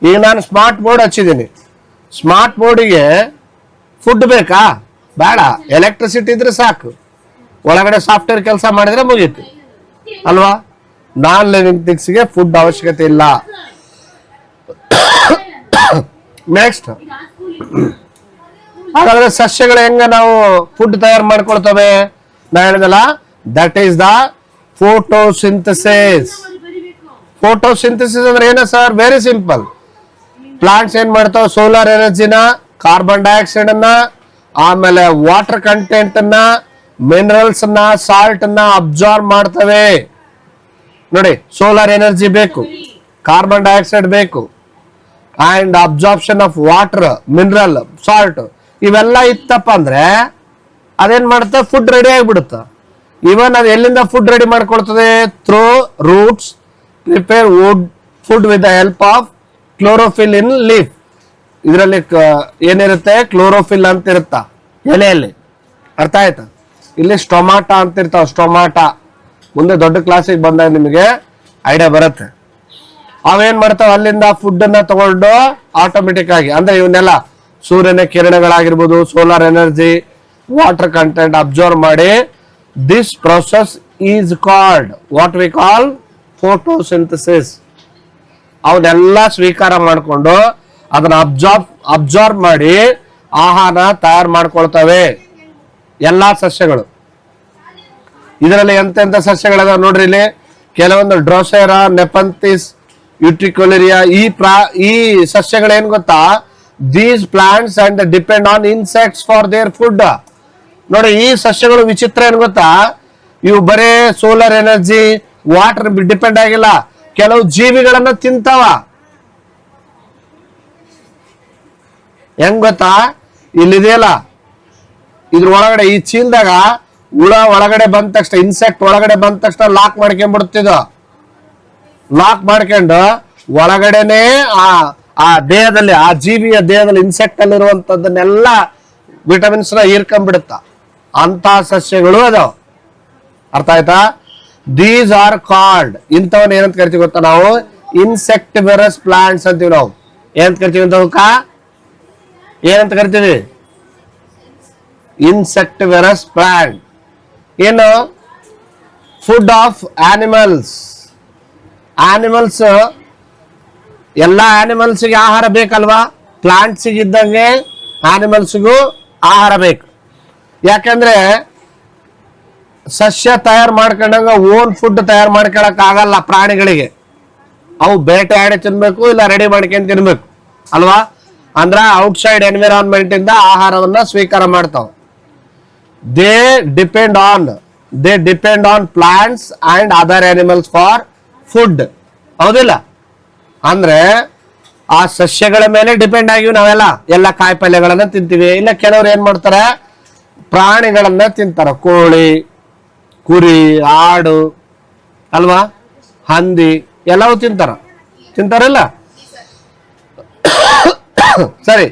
ಈಗ ನಾನು ಸ್ಮಾರ್ಟ್ ಬೋರ್ಡ್ ಹಚ್ಚಿದ್ದೀನಿ. ಸ್ಮಾರ್ಟ್ ಬೋರ್ಡಿಗೆ ಫುಡ್ ಬೇಕಾ? ಬೇಡ. ಎಲೆಕ್ಟ್ರಿಸಿಟಿ ಇದ್ರೆ ಸಾಕು. ಒಳಗಡೆ ಸಾಫ್ಟ್ವೇರ್ ಕೆಲಸ ಮಾಡಿದ್ರೆ ಮುಗೀತು ಅಲ್ವಾ? ನಾನ್ ಲಿವಿಂಗ್ ಥಿಂಗ್ಸ್ಗೆ ಫುಡ್ ಅವಶ್ಯಕತೆ ಇಲ್ಲ. ನೆಕ್ಸ್ಟ್, ಹಾಗಾದ್ರೆ ಸಸ್ಯಗಳು ಹೆಂಗ ನಾವು ಫುಡ್ ತಯಾರು ಮಾಡ್ಕೊಳ್ತವೆ? ನಾ ಹೇಳಿದಲ್ಲ, that is the photosynthesis. Photosynthesis ಅಂದ್ರೆ ಏನ ಸರ್? Very simple. ಪ್ಲಾಂಟ್ಸ್ ಏನ್ ಮಾಡ್ತಾವ? ಸೋಲಾರ್ ಎನರ್ಜಿನ, ಕಾರ್ಬನ್ ಡೈಆಕ್ಸೈಡ್ ಅನ್ನ, ಆಮೇಲೆ ವಾಟರ್ ಕಂಟೆಂಟ್ ಅನ್ನ, ಮಿನರಲ್ಸ್ ಅನ್ನ, ಸಾಲ್ಟ್ ಅನ್ನ ಅಬ್ಸಾರ್ಬ್ ಮಾಡ್ತವೆ. ನೋಡಿ, ಸೋಲಾರ್ ಎನರ್ಜಿ ಬೇಕು, ಕಾರ್ಬನ್ ಡೈಆಕ್ಸೈಡ್ ಬೇಕು, and absorption of water, mineral, salt ಇವೆಲ್ಲ ಇತ್ತಪ್ಪ ಅಂದ್ರೆ ಅದೇನ್ ಮಾಡುತ್ತೆ? ಫುಡ್ ರೆಡಿ ಆಗಿಬಿಡುತ್ತೆ. ಇವನ್ ಅದು ಎಲ್ಲಿಂದ ಫುಡ್ ರೆಡಿ ಮಾಡ್ಕೊಳ್ತದೆ? Through roots prepare food with the help of chlorophyll in leaf. ಇದರಲ್ಲಿ ಏನಿರುತ್ತೆ? ಕ್ಲೋರೋಫಿಲ್ ಅಂತ ಇರುತ್ತ ಎಲೆಯಲ್ಲಿ. ಅರ್ಥ ಆಯ್ತಾ? ಇಲ್ಲಿ ಸ್ಟೊಮಾಟಾ ಅಂತ ಇರ್ತಾವ. ಸ್ಟೊಮಾಟಾ ಮುಂದೆ ದೊಡ್ಡ ಕ್ಲಾಸಿಗೆ ಬಂದಾಗ ನಿಮಗೆ ಐಡಿಯಾ ಬರುತ್ತೆ. ಅವೇನ್ ಮಾಡ್ತಾವ? ಅಲ್ಲಿಂದ ಫುಡ್ ಅನ್ನ ತಗೊಂಡು ಆಟೋಮೆಟಿಕ್ ಆಗಿ, ಅಂದ್ರೆ ಇವನ್ನೆಲ್ಲ ಸೂರ್ಯನ ಕಿರಣಗಳಾಗಿರ್ಬೋದು, solar energy, water content absorb ಮಾಡಿ, this process is called what we call photosynthesis. ಅವನ್ನೆಲ್ಲ ಸ್ವೀಕಾರ ಮಾಡಿಕೊಂಡು ಅದನ್ನ ಅಬ್ಸಾರ್ಬ್ ಮಾಡಿ ಆಹಾರ ತಯಾರು ಮಾಡ್ಕೊಳ್ತವೆ ಎಲ್ಲಾ ಸಸ್ಯಗಳು. ಇದರಲ್ಲಿ ಎಂತೆಂತ ಸಸ್ಯಗಳದ ನೋಡ್ರಿ ಇಲ್ಲಿ. ಕೆಲವೊಂದು ಡ್ರೋಸೆರಾ, ನೆಪಂಥಿಸ್, ಯುಟ್ರಿಕೋಲೇರಿಯಾ, ಈ ಸಸ್ಯಗಳೇನ್ ಗೊತ್ತಾ? These plants and depend on insects for there food. ನೋಡಿ, ಈ ಸಸ್ಯಗಳು ವಿಚಿತ್ರ ಏನ್ ಗೊತ್ತಾ? ಇವು ಬರೇ ಸೋಲಾರ್ ಎನರ್ಜಿ, ವಾಟರ್ ಡಿಪೆಂಡ್ ಆಗಿಲ್ಲ, ಕೆಲವು ಜೀವಿಗಳನ್ನ ತಿಂತಾವ. ಹೆಂಗ್ ಗೊತ್ತಾ? ಇಲ್ಲಿದೆಯಲ್ಲ, ಇದ್ರ ಒಳಗಡೆ ಈ ಚೀಲದಾಗ ಹುಳ ಒಳಗಡೆ ಬಂದ ತಕ್ಷಣ, ಇನ್ಸೆಕ್ಟ್ ಒಳಗಡೆ ಬಂದ ತಕ್ಷಣ ಲಾಕ್ ಮಾಡ್ಕೊಂಡ್ಬಿಡ್ತಿದ. ಲಾಕ್ ಮಾಡ್ಕೊಂಡು ಒಳಗಡೆನೆ ಆ ದೇಹದಲ್ಲಿ, ಆ ಜೀವಿಯ ದೇಹದಲ್ಲಿ, ಇನ್ಸೆಕ್ಟ್ ಅಲ್ಲಿ ಇರುವಂತದ್ದನ್ನೆಲ್ಲ ವಿಟಮಿನ್ಸ್ ನ ಹೀರ್ಕೊಂಡ್ಬಿಡುತ್ತ. ಅಂತ ಸಸ್ಯಗಳು ಅದಾವ. ಅರ್ಥ ಆಯ್ತಾ? ದೀಸ್ ಆರ್ ಕಾಲ್ಡ್, ಇಂಥವನ್ನ ಏನಂತ ಕರಿತೀವಿ ಗೊತ್ತಾ ನಾವು? ಇನ್ಸೆಕ್ಟಿವರಸ್ ಪ್ಲಾಂಟ್ಸ್ ಅಂತೀವಿ ನಾವು. ಏನಂತ ಕರಿತೀವಿ ಅಂತವಕ್ಕ? ಏನಂತ ಕರಿತೀವಿ? Insectivorous plant. ಏನು? Food of animals. ಆನಿಮಲ್ಸ್, ಎಲ್ಲಾ ಆನಿಮಲ್ಸ್ಗೆ ಆಹಾರ ಬೇಕಲ್ವಾ? ಪ್ಲಾಂಟ್ಸಿಗೆ ಇದ್ದಂಗೆ ಆನಿಮಲ್ಸ್ಗೂ ಆಹಾರ ಬೇಕು. ಯಾಕಂದ್ರೆ ಸಸ್ಯ ತಯಾರು ಮಾಡ್ಕೊಂಡಂಗ ಓನ್ ಫುಡ್ ತಯಾರು ಮಾಡ್ಕೊಳಕ್ ಆಗಲ್ಲ ಪ್ರಾಣಿಗಳಿಗೆ. ಅವು ಬೇಟೆ ಆಡಿ ತಿನ್ಬೇಕು, ಇಲ್ಲ ರೆಡಿ ಮಾಡ್ಕೊಂಡು ತಿನ್ಬೇಕು ಅಲ್ವಾ? ಅಂದ್ರ ಔಟ್ಸೈಡ್ ಎನ್ವಿರಾನ್ಮೆಂಟ್ ಇಂದ ಆಹಾರವನ್ನ ಸ್ವೀಕಾರ ಮಾಡ್ತಾವ. They depend on plants and other animals for food. ಹೌದಿಲ್ಲ? ಅಂದ್ರೆ ಆ ಸಸ್ಯಗಳ ಮೇಲೆ ಡಿಪೆಂಡ್ ಆಗಿವಿ ನಾವೆಲ್ಲ. ಎಲ್ಲ ಕಾಯಿ ಪಲ್ಯಗಳನ್ನ ತಿಂತೀವಿ. ಇಲ್ಲ ಕೆಲವ್ರು ಏನ್ ಮಾಡ್ತಾರೆ? ಪ್ರಾಣಿಗಳನ್ನ ತಿಂತಾರ. ಕೋಳಿ, ಕುರಿ, ಆಡು ಅಲ್ವಾ, ಹಂದಿ ಎಲ್ಲವೂ ತಿಂತಾರಲ್ಲ. ಸರಿ,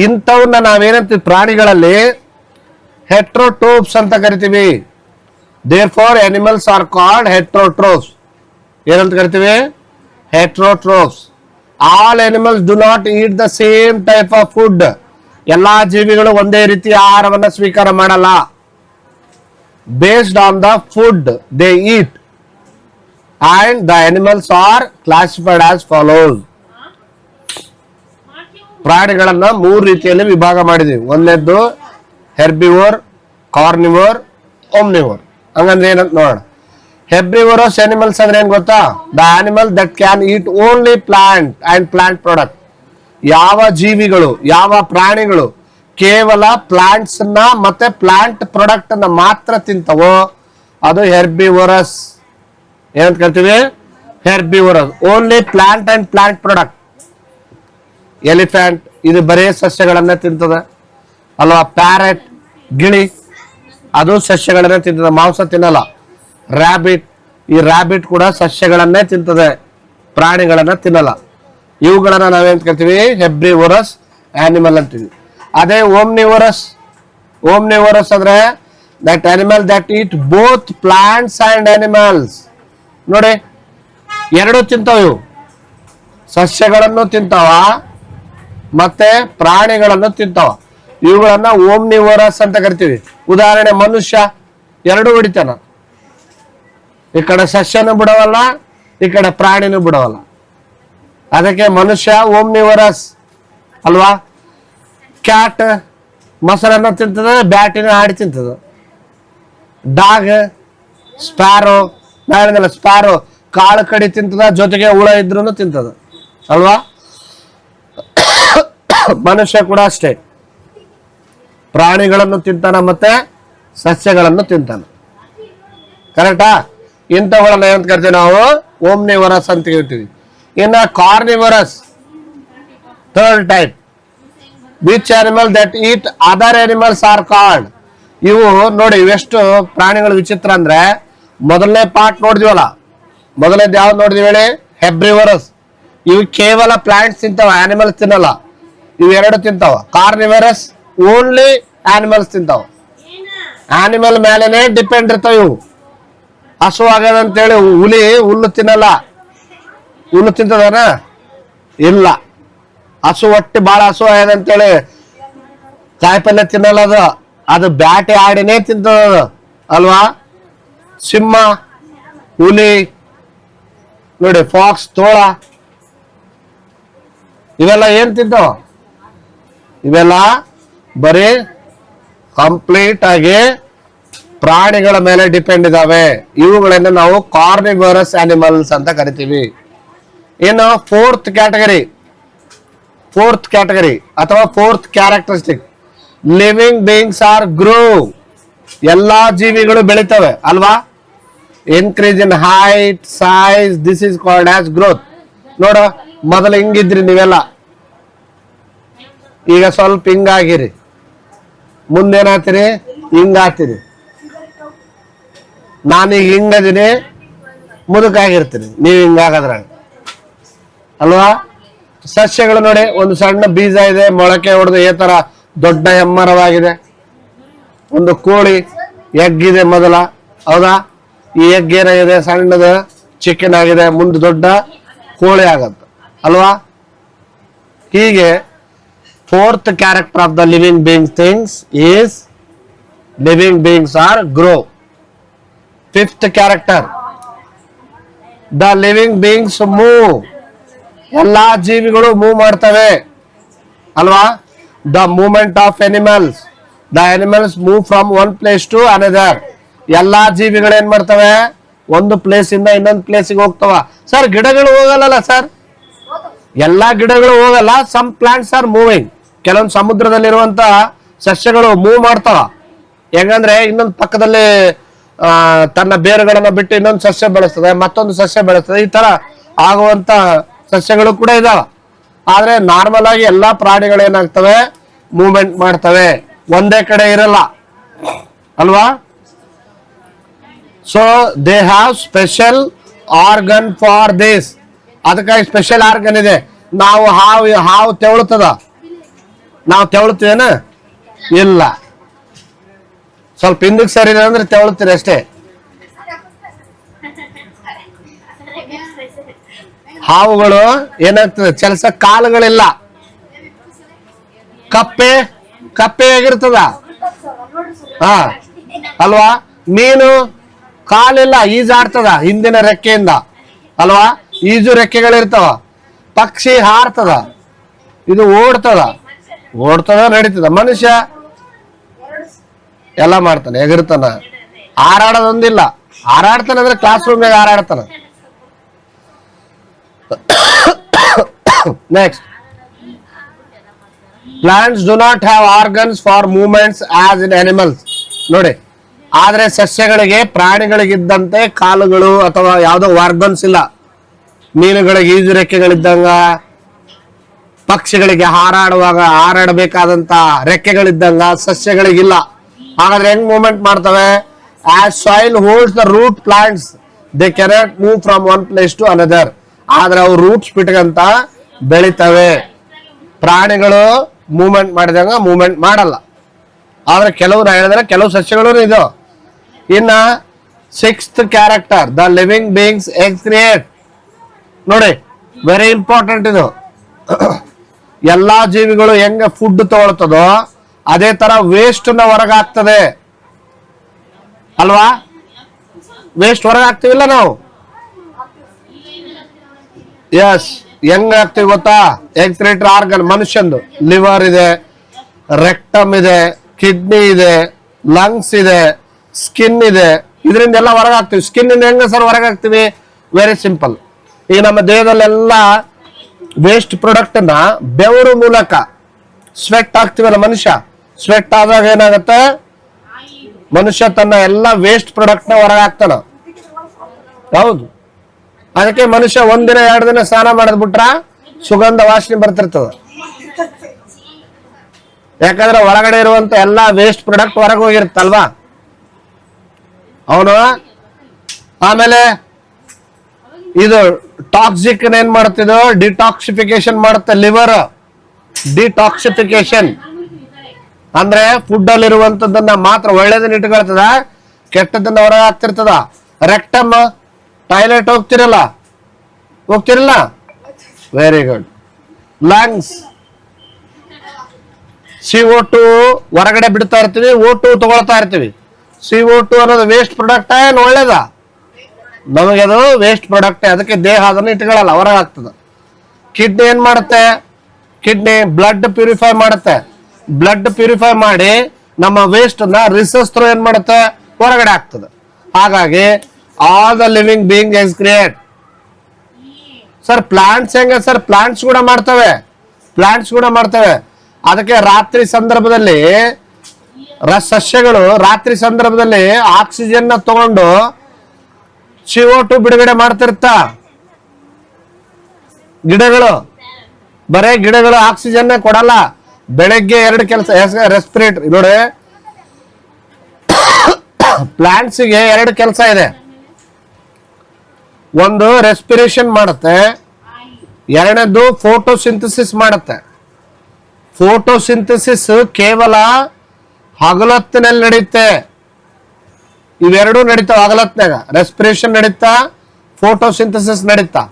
ಇಂಥವನ್ನ ನಾವೇನಂತೀವಿ? ಪ್ರಾಣಿಗಳಲ್ಲಿ ಹೆಟ್ರೋಟ್ರೋಪ್ಸ್ ಅಂತ ಕರಿತೀವಿ. Therefore animals are called heterotrophs. ಏನಂತ ಕರಿತೀವಿ? Heterotrophs. All animals do not eat the same type of food. ಎಲ್ಲಾ ಜೀವಿಗಳು ಒಂದೇ ರೀತಿಯ ಆಹಾರವನ್ನ ಸ್ವೀಕಾರ ಮಾಡಲ್ಲ. Based on the food they eat and the animals are classified as follows. ಪ್ರಾಣಿಗಳನ್ನ 3 ರೀತಿಯಲ್ಲಿ ವಿಭಾಗ ಮಾಡಿದೀವಿ. ಒಂದನೇದ್ದು ಹೆರ್ಬಿವೋರ್, ಕಾರ್ನಿವೋರ್, ಓಮ್ನಿವೋರ್. ಹಂಗಂದ್ರೆ ಏನಂತ ನೋಡೋಣ. ಹೆರ್ಬಿವೋರಸ್ ಅನಿಮಲ್ಸ್ ಅಂದ್ರೆ ಏನ್ ಗೊತ್ತಾ? The animal that can eat only plant and plant product. ಯಾವ ಜೀವಿಗಳು, ಯಾವ ಪ್ರಾಣಿಗಳು ಕೇವಲ ಪ್ಲಾಂಟ್ಸ್ ನ ಮತ್ತೆ ಪ್ಲಾಂಟ್ ಪ್ರಾಡಕ್ಟ್ ಅನ್ನ ಮಾತ್ರ ತಿಂತವೋ ಅದು ಹೆರ್ಬಿವೋರಸ್. ಏನಂತ ಕರಿತೀವಿ? Herbivorous. Only plant and plant product. Elephant ಇದು ಬರೇ ಸಸ್ಯಗಳನ್ನ ತಿಂತದ ಅಲ್ವಾ? ಪ್ಯಾರೆಟ್, ಗಿಳಿ ಅದು ಸಸ್ಯಗಳನ್ನೇ ತಿಂತದೆ, ಮಾಂಸ ತಿನ್ನಲ್ಲ. ರ್ಯಾಬಿಟ್, ಈ ರ್ಯಾಬಿಟ್ ಕೂಡ ಸಸ್ಯಗಳನ್ನೇ ತಿಂತದೆ, ಪ್ರಾಣಿಗಳನ್ನ ತಿನ್ನಲ್ಲ. ಇವುಗಳನ್ನ ನಾವೇನ್ ಕರಿತೀವಿ? ಹೆಬ್ರಿವೋರಸ್ ಆನಿಮಲ್ ಅಂತೀವಿ. ಅದೇ ಓಮ್ನಿವೋರಸ್ ಅಂದ್ರೆ that animal that eat both plants and animals. ನೋಡಿ, ಎರಡು ತಿಂತಾವ ಇವು, ಸಸ್ಯಗಳನ್ನು ತಿಂತಾವ ಮತ್ತೆ ಪ್ರಾಣಿಗಳನ್ನು ತಿಂತಾವ. ಇವುಗಳನ್ನ ಓಮ್ನಿವೋರಸ್ ಅಂತ ಕರಿತೀವಿ. ಉದಾಹರಣೆ, ಮನುಷ್ಯ ಎರಡು ಹೊಡಿತಾನ, ಈ ಕಡೆ ಸಸ್ಯನೂ ಬಿಡವಲ್ಲ, ಈ ಕಡೆ ಪ್ರಾಣಿನೂ ಬಿಡವಲ್ಲ. ಅದಕ್ಕೆ ಮನುಷ್ಯ ಓಮ್ನಿವೋರಸ್ ಅಲ್ವಾ. ಕ್ಯಾಟ್ ಮೊಸರನ್ನ ತಿಂತದ, ಬ್ಯಾಟಿನ ಹಾಡಿ ತಿಂತದ. ಡಾಗ್, ಸ್ಪ್ಯಾರೋ, ಸ್ಪ್ಯಾರೋ ಕಾಳು ಕಡಿ ತಿಂತದ, ಜೊತೆಗೆ ಹುಳ ಇದ್ರೂ ತಿಂತದ ಅಲ್ವಾ. ಮನುಷ್ಯ ಕೂಡ ಅಷ್ಟೇ, ಪ್ರಾಣಿಗಳನ್ನು ತಿಂತಾನ ಮತ್ತೆ ಸಸ್ಯಗಳನ್ನು ತಿಂತಾನ. ಕರೆಕ್ಟಾ? ಇಂಥವುಗಳನ್ನ ಏನಂತ ಕರಿತೀವಿ ನಾವು? ಓಮ್ನಿವರಸ್ ಅಂತ ಹೇಳ್ತೀವಿ. ಇನ್ನ carnivorous, third type. Which animal that eat other animals are called. ಇವು ನೋಡಿ, ಇವೆಷ್ಟು ಪ್ರಾಣಿಗಳು ವಿಚಿತ್ರ ಅಂದ್ರೆ, ಮೊದಲನೇ ಪಾರ್ಟ್ ನೋಡಿದ್ವಲ್ಲ, ಮೊದಲನೇದು ಯಾವ್ದು ನೋಡಿದ್ವಿ ಹೇಳಿ? ಹೆಬ್ರಿವರಸ್. ಇವು ಕೇವಲ ಪ್ಲಾಂಟ್ಸ್ ತಿಂತಾವ, ಆನಿಮಲ್ಸ್ ತಿನ್ನಲ್ಲ. ಇವು ಎರಡು ತಿಂತಾವ. ಕಾರ್ನಿವರಸ್ ಓನ್ಲಿ ಆನಿಮಲ್ಸ್ ತಿಂತಾವ, ಆನಿಮಲ್ ಮೇಲೆನೆ ಡಿಪೆಂಡ್ ಇರ್ತಾವ ಇವು. ಹಸು ಆಗ್ಯದಂತೇಳಿ ಹುಲಿ ಹುಲ್ಲು ತಿನ್ನಲ್ಲ. ಹುಲ್ಲು ತಿಂತದನ? ಇಲ್ಲ. ಹಸು ಹೊಟ್ಟೆ ಬಹಳ ಹಸು ಆಗ್ಯದಂತೇಳಿ ಕಾಯಿಪಲ್ಯ ತಿನ್ನಲ್ಲ, ಅದು ಬ್ಯಾಟೆ ಆಡಿನೇ ತಿಂತದ ಅಲ್ವಾ. ಸಿಂಹ, ಹುಲಿ ನೋಡಿ, ಫಾಕ್ಸ್, ತೋಳ, ಇವೆಲ್ಲ ಏನ್ ತಿಂತಾವ? ಇವೆಲ್ಲ ಬರೀ ಕಂಪ್ಲೀಟ್ ಆಗಿ ಪ್ರಾಣಿಗಳ ಮೇಲೆ ಡಿಪೆಂಡ್ ಇದಾವೆ. ಇವುಗಳನ್ನ ನಾವು ಕಾರ್ನಿವರಸ್ ಆನಿಮಲ್ಸ್ ಅಂತ ಕರಿತೀವಿ. ಇನ್ನು ಫೋರ್ತ್ ಕ್ಯಾಟಗರಿ ಅಥವಾ fourth characteristic, living beings are grow. ಎಲ್ಲಾ ಜೀವಿಗಳು ಬೆಳಿತವೆ ಅಲ್ವಾ. Increase in height, size, this is called as growth. ನೋಡ, ಮೊದಲು ಹಿಂಗಿದ್ರಿ ನೀವೆಲ್ಲ, ಈಗ ಸ್ವಲ್ಪ ಹಿಂಗಾಗಿರಿ, ಮುಂದೇನಾಗ್ತೀರಿ? ಹಿಂಗಾಗ್ತೀರಿ. ನಾನೀಗ ಹಿಂಗದೀನಿ, ಮುದುಕಾಗಿರ್ತೀನಿ, ನೀವು ಹಿಂಗಾಗದ್ರಾಗ ಅಲ್ವಾ. ಸಸ್ಯಗಳು ನೋಡಿ, ಒಂದು ಸಣ್ಣ ಬೀಜ ಇದೆ, ಮೊಳಕೆ ಹೊಡೆದು ಈ ತರ ದೊಡ್ಡ ಎಮ್ಮರವಾಗಿದೆ. ಒಂದು ಕೋಳಿ ಎಗ್ ಇದೆ ಮೊದಲ, ಹೌದಾ. ಈ ಎಗ್ ಏನಾಗಿದೆ? ಸಣ್ಣದ ಚಿಕನ್ ಆಗಿದೆ, ಮುಂದೆ ದೊಡ್ಡ ಕೋಳಿ ಆಗತ್ತೆ ಅಲ್ವಾ. ಹೀಗೆ fourth character of the living being things is living beings are grow. Fifth character, the living beings move. ಎಲ್ಲಾ ಜೀವಿಗಳು ಮೂವ್ ಮಾಡ್ತವೆ ಅಲ್ವಾ. The movement of animals, the animals move from one place to another. ಎಲ್ಲಾ ಜೀವಿಗಳು ಏನ್ ಮಾಡ್ತವೆ? ಒಂದು place ಇಂದ ಇನ್ನೊಂದು ಪ್ಲೇಸಿಗೆ ಹೋಗ್ತವ. ಸರ್, ಗಿಡಗಳು ಹೋಗಲ್ಲ ಸರ್? ಎಲ್ಲಾ ಗಿಡಗಳು ಹೋಗಲ್ಲ. Some plants are moving. ಕೆಲವೊಂದು ಸಮುದ್ರದಲ್ಲಿರುವಂತ ಸಸ್ಯಗಳು ಮೂವ್ ಮಾಡ್ತಾವ. ಹೆಂಗಂದ್ರೆ, ಇನ್ನೊಂದು ಪಕ್ಕದಲ್ಲಿ ತನ್ನ ಬೇರುಗಳನ್ನ ಬಿಟ್ಟು ಇನ್ನೊಂದು ಸಸ್ಯ ಬೆಳೆಸ್ತದೆ, ಮತ್ತೊಂದು ಸಸ್ಯ ಬೆಳೆಸ್ತದೆ. ಈ ತರ ಆಗುವಂತ ಸಸ್ಯಗಳು ಕೂಡ ಇದಾವ. ಆದ್ರೆ ನಾರ್ಮಲ್ ಆಗಿ ಎಲ್ಲಾ ಪ್ರಾಣಿಗಳು ಏನಾಗ್ತವೆ? ಮೂವ್ಮೆಂಟ್ ಮಾಡ್ತವೆ, ಒಂದೇ ಕಡೆ ಇರಲ್ಲ ಅಲ್ವಾ. So they have special organ for this. ಅದಕ್ಕಾಗಿ ಸ್ಪೆಷಲ್ ಆರ್ಗನ್ ಇದೆ. ನಾವು ಹಾವು ತೆವಳುತ್ತದ, ನಾವು ತೆವಳುತ್ತೀವೇನ? ಇಲ್ಲ. ಸ್ವಲ್ಪ ಹಿಂದಕ್ಕೆ ಸರಿ ಅಂದ್ರೆ ತೆವಳುತ್ತೀರಿ ಅಷ್ಟೇ. ಹಾವುಗಳು ಏನಾಗ್ತದೆ? ಕೆಲಸ ಕಾಲುಗಳಿಲ್ಲ. ಕಪ್ಪೆ ಹೇಗಿರ್ತದ? ಹಾ ಅಲ್ವಾ. ಮೀನು ಕಾಲಿಲ್ಲ, ಈಜಾಡ್ತದ ಹಿಂದಿನ ರೆಕ್ಕೆಯಿಂದ ಅಲ್ವಾ. ಈಜು ರೆಕ್ಕೆಗಳಿರ್ತಾವ. ಪಕ್ಷಿ ಹಾರ್ತದ, ಇದು ಓಡ್ತದ ನಡೀತದ. ಮನುಷ್ಯ ಎಲ್ಲ ಮಾಡ್ತಾನೆ, ಎಗರ್ತಾನ. ಹಾರಾಡೋದೊಂದಿಲ್ಲ. ಹಾರಾಡ್ತಾನೆ ಅಂದ್ರೆ ಕ್ಲಾಸ್ ರೂಮ್ನಾಗ ಹಾರಾಡ್ತಾನ. Next, plants do not have organs for movements as in animals. ನೋಡಿ, ಆದ್ರೆ ಸಸ್ಯಗಳಿಗೆ, ಪ್ರಾಣಿಗಳಿಗಿದ್ದಂತೆ ಕಾಲುಗಳು ಅಥವಾ ಯಾವುದೋ ಆರ್ಗನ್ಸ್ ಇಲ್ಲ. ಮೀನುಗಳಿಗೆ ಈಜು ರೆಕ್ಕೆಗಳಿದ್ದಂಗ, ಪಕ್ಷಿಗಳಿಗೆ ಹಾರಾಡಬೇಕಾದಂತ ರೆಕ್ಕೆಗಳಿದ್ದಂಗ ಸಸ್ಯಗಳಿಗಿಲ್ಲ. ಹಾಗಾದ್ರೆ ಹೆಂಗ್ ಮೂವ್ಮೆಂಟ್ ಮಾಡ್ತವೆ? As soil holds the root plants they cannot move from one place to another. ಆದ್ರೆ ಅವು ರೂಟ್ಸ್ ಬಿಟ್ಕಂತ ಬೆಳಿತವೆ. ಪ್ರಾಣಿಗಳು ಮೂವ್ಮೆಂಟ್ ಮಾಡಿದಾಗ ಮೂವ್ಮೆಂಟ್ ಮಾಡಲ್ಲ. ಆದ್ರೆ ಕೆಲವು ನಾ ಹೇಳಿದ್ರೆ ಕೆಲವು ಸಸ್ಯಗಳು ಇದು. ಇನ್ನ sixth character, the living beings excrete. ನೋಡಿ, ವೆರಿ ಇಂಪಾರ್ಟೆಂಟ್ ಇದು. ಎಲ್ಲಾ ಜೀವಿಗಳು ಹೆಂಗ ಫುಡ್ ತಗೊಳ್ತದೋ ಅದೇ ತರ ವೇಸ್ಟ್ ನ ಹೊರಗಾಗ್ತದೆ ಅಲ್ವಾ? ವೇಸ್ಟ್ ಹೊರಗಾಗ್ತೀವಿಲ್ಲ ನಾವು? ಎಸ್, ಹೆಂಗ್ ಆಗ್ತೀವಿ ಗೊತ್ತಾ? ಎಕ್ಸ್ಕ್ರೇಟರ್ ಆರ್ಗನ್ ಮನುಷ್ಯಂದು ಲಿವರ್ ಇದೆ, ರೆಕ್ಟಮ್ ಇದೆ, ಕಿಡ್ನಿ ಇದೆ, ಲಂಗ್ಸ್ ಇದೆ, ಸ್ಕಿನ್ ಇದೆ. ಇದರಿಂದ ಎಲ್ಲ ಹೊರಗಾಗ್ತೀವಿ. ಸ್ಕಿನ್ ಇಂದ ಹೆಂಗ ಸರ್ ಹೊರಗಾಗ್ತೀವಿ? Very simple. ಈಗ ನಮ್ಮ ದೇಹದಲ್ಲೆಲ್ಲ ವೇಸ್ಟ್ ಪ್ರಾಡಕ್ಟ್ ನ ಬೆವರು ಮೂಲಕ ಸ್ವೆಟ್ ಆಗ್ತೀವಲ್ಲ ಮನುಷ್ಯ, ಸ್ವೆಟ್ ಆದಾಗ ಏನಾಗತ್ತೆ? ಮನುಷ್ಯ ತನ್ನ ಎಲ್ಲ ವೇಸ್ಟ್ ಪ್ರಾಡಕ್ಟ್ ನ ಹೊರಗಾಗ್ತಾನ. ಹೌದು, ಅದಕ್ಕೆ ಮನುಷ್ಯ ಒಂದಿನ 2 ದಿನ ಸ್ನಾನ ಮಾಡಿದ್ಬಿಟ್ರ ಸುಗಂಧ ವಾಸನೆ ಬರ್ತಿರ್ತದ. ಯಾಕಂದ್ರೆ ಒಳಗಡೆ ಇರುವಂತ ಎಲ್ಲಾ ವೇಸ್ಟ್ ಪ್ರಾಡಕ್ಟ್ ಹೊರಗೆ ಹೋಗಿರುತ್ತಲ್ವಾ ಅವನು. ಆಮೇಲೆ ಇದು ಟಾಕ್ಸಿಕ್ ಏನ್ ಮಾಡ್ತಿದ್ದು? ಡಿಟಾಕ್ಸಿಫಿಕೇಶನ್ ಮಾಡುತ್ತೆ ಲಿವರ್. ಡಿಟಾಕ್ಸಿಫಿಕೇಶನ್ ಅಂದ್ರೆ ಫುಡ್ ಅಲ್ಲಿ ಇರುವಂತದನ್ನ ಮಾತ್ರ ಒಳ್ಳೇದನ್ನ ಇಟ್ಕೊಳ್ತದ, ಕೆಟ್ಟದನ್ನ ಹೊರಗೆ ಹಾಕ್ತಿರ್ತದ. ರೆಕ್ಟಮ್, ಟಾಯ್ಲೆಟ್ ಹೋಗ್ತಿರಲ್ಲ? Very good. ಲಂಗ್ಸ್, CO2 ಹೊರಗಡೆ ಬಿಡ್ತಾ ಇರ್ತೀವಿ, O2 ತಗೊಳ್ತಾ ಇರ್ತೀವಿ. CO2 ಅನ್ನೋದು ವೇಸ್ಟ್ ಪ್ರಾಡಕ್ಟ್ ಏನು ಒಳ್ಳೇದ? ನಮಗೆ ಅದು ವೇಸ್ಟ್ ಪ್ರಾಡಕ್ಟ್. ಅದಕ್ಕೆ ದೇಹ ಅದನ್ನು ಇಟ್ಕೊಳ್ಳಲ್ಲ, ಹೊರಗೆ ಆಗ್ತದೆ. ಕಿಡ್ನಿ ಏನ್ ಮಾಡುತ್ತೆ? ಕಿಡ್ನಿ ಬ್ಲಡ್ ಪ್ಯೂರಿಫೈ ಮಾಡುತ್ತೆ. ಬ್ಲಡ್ ಪ್ಯೂರಿಫೈ ಮಾಡಿ ನಮ್ಮ ವೇಸ್ಟ್ ನ ರಿಸರ್ಚ್ ಥ್ರೂ ಏನ್ ಮಾಡುತ್ತೆ? ಹೊರಗಡೆ ಆಗ್ತದೆ. ಹಾಗಾಗಿ all the living being is create. Sir plants ಹೆಂಗ ಸರ್? ಪ್ಲಾಂಟ್ಸ್ ಕೂಡ ಮಾಡ್ತವೆ. ಅದಕ್ಕೆ ರಾತ್ರಿ ಸಂದರ್ಭದಲ್ಲಿ ಸಸ್ಯಗಳು ರಾತ್ರಿ ಸಂದರ್ಭದಲ್ಲಿ ಆಕ್ಸಿಜನ್ ನ ತಗೊಂಡು CO2 ಬಿಡುಗಡೆ ಮಾಡ್ತಿರ್ತ. ಗಿಡಗಳು ಆಕ್ಸಿಜನ್ ಕೊಡಲ್ಲ. ಬೆಳಗ್ಗೆ 2 ಕೆಲಸ. ರೆಸ್ಪಿರೇಟರ್ ನೋಡಿ, ಪ್ಲಾಂಟ್ಸ್ ಗೆ 2 ಕೆಲಸ ಇದೆ. ಒಂದು ರೆಸ್ಪಿರೇಷನ್ ಮಾಡುತ್ತೆ, ಎರಡನೇದು ಫೋಟೋಸಿಂಥಸಿಸ್ ಮಾಡುತ್ತೆ. ಫೋಟೋಸಿಂಥಸಿಸ್ ಕೇವಲ ಹಗಲೊತ್ತಿನಲ್ಲಿ ನಡೆಯುತ್ತೆ. ಇವೆರಡೂ ನಡೀತಾವ ಹಗಲತ್ನಾಗ. ರೆಸ್ಪಿರೇಷನ್ ನಡೀತಾ, ಫೋಟೋಸಿಂಥಸಿಸ್ ನಡೀತಾ.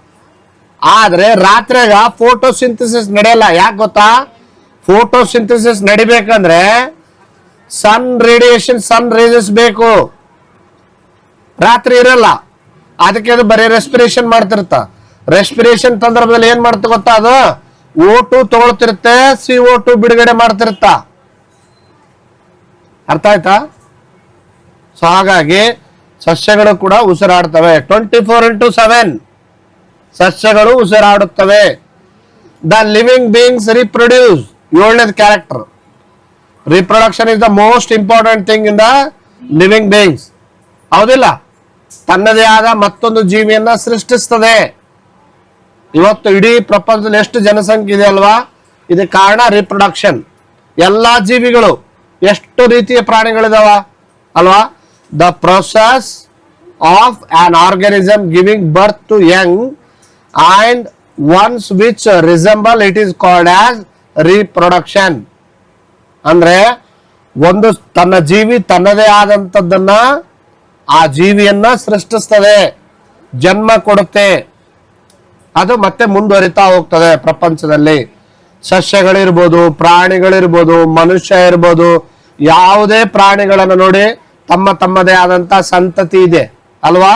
ಆದ್ರೆ ರಾತ್ರಿಯಾಗ ಫೋಟೋಸಿಂಥಸಿಸ್ ನಡೆಯಲ್ಲ. ಯಾಕೆ ಗೊತ್ತಾ? ಫೋಟೋಸಿಂಥಸಿಸ್ ನಡಿಬೇಕಂದ್ರೆ ಸನ್ ರೇಡಿಯೇಷನ್, ಸನ್ ರೇಜಸ್ ಬೇಕು. ರಾತ್ರಿ ಇರಲ್ಲ. ಅದಕ್ಕೆ ಅದು ಬರೀ ರೆಸ್ಪಿರೇಷನ್ ಮಾಡ್ತಿರ್ತ. ರೆಸ್ಪಿರೇಷನ್ ಸಂದರ್ಭದಲ್ಲಿ ಏನ್ ಮಾಡ್ತ ಗೊತ್ತಾ? ಅದು O2 ತಗೊಳ್ತಿರುತ್ತೆ, CO2 ಬಿಡುಗಡೆ ಮಾಡ್ತಿರ್ತ. ಅರ್ಥ ಆಯ್ತಾ? ಸೊ ಹಾಗಾಗಿ ಸಸ್ಯಗಳು ಕೂಡ ಉಸಿರಾಡ್ತವೆ. 24/7 ಸಸ್ಯಗಳು ಉಸಿರಾಡುತ್ತವೆ. The living beings reproduce. 7ನೇದು character. Reproduction is the most important thing in the living beings. ಹೌದಿಲ್ಲ? ತನ್ನದೇ ಆದ ಮತ್ತೊಂದು ಜೀವಿಯನ್ನ ಸೃಷ್ಟಿಸ್ತದೆ. ಇವತ್ತು ಇಡೀ ಪ್ರಪಂಚದಲ್ಲಿ ಎಷ್ಟು ಜನಸಂಖ್ಯೆ ಇದೆ ಅಲ್ವಾ? ಇದಕ್ಕೆ ಕಾರಣ ರಿಪ್ರೊಡಕ್ಷನ್. ಎಲ್ಲಾ ಜೀವಿಗಳು, ಎಷ್ಟು ರೀತಿಯ ಪ್ರಾಣಿಗಳಿದಾವ ಅಲ್ವಾ? The process of an organism giving birth to young and ones which resemble it is called as reproduction. ಅಂದ್ರೆ ಒಂದು ತನ್ನ ಜೀವಿ ತನ್ನದೇ ಆದಂತದ್ದನ್ನ, ಆ ಜೀವಿಯನ್ನ ಸೃಷ್ಟಿಸ್ತದೆ, ಜನ್ಮ ಕೊಡುತ್ತೆ. ಅದು ಮತ್ತೆ ಮುಂದುವರಿತಾ ಹೋಗ್ತದೆ ಪ್ರಪಂಚದಲ್ಲಿ. ಸಸ್ಯಗಳಿರ್ಬೋದು, ಪ್ರಾಣಿಗಳಿರ್ಬೋದು, ಮನುಷ್ಯ ಇರ್ಬೋದು, ಯಾವುದೇ ಪ್ರಾಣಿಗಳನ್ನು ನೋಡಿ ತಮ್ಮದೇ ಆದಂತ ಸಂತತಿ ಇದೆ ಅಲ್ವಾ?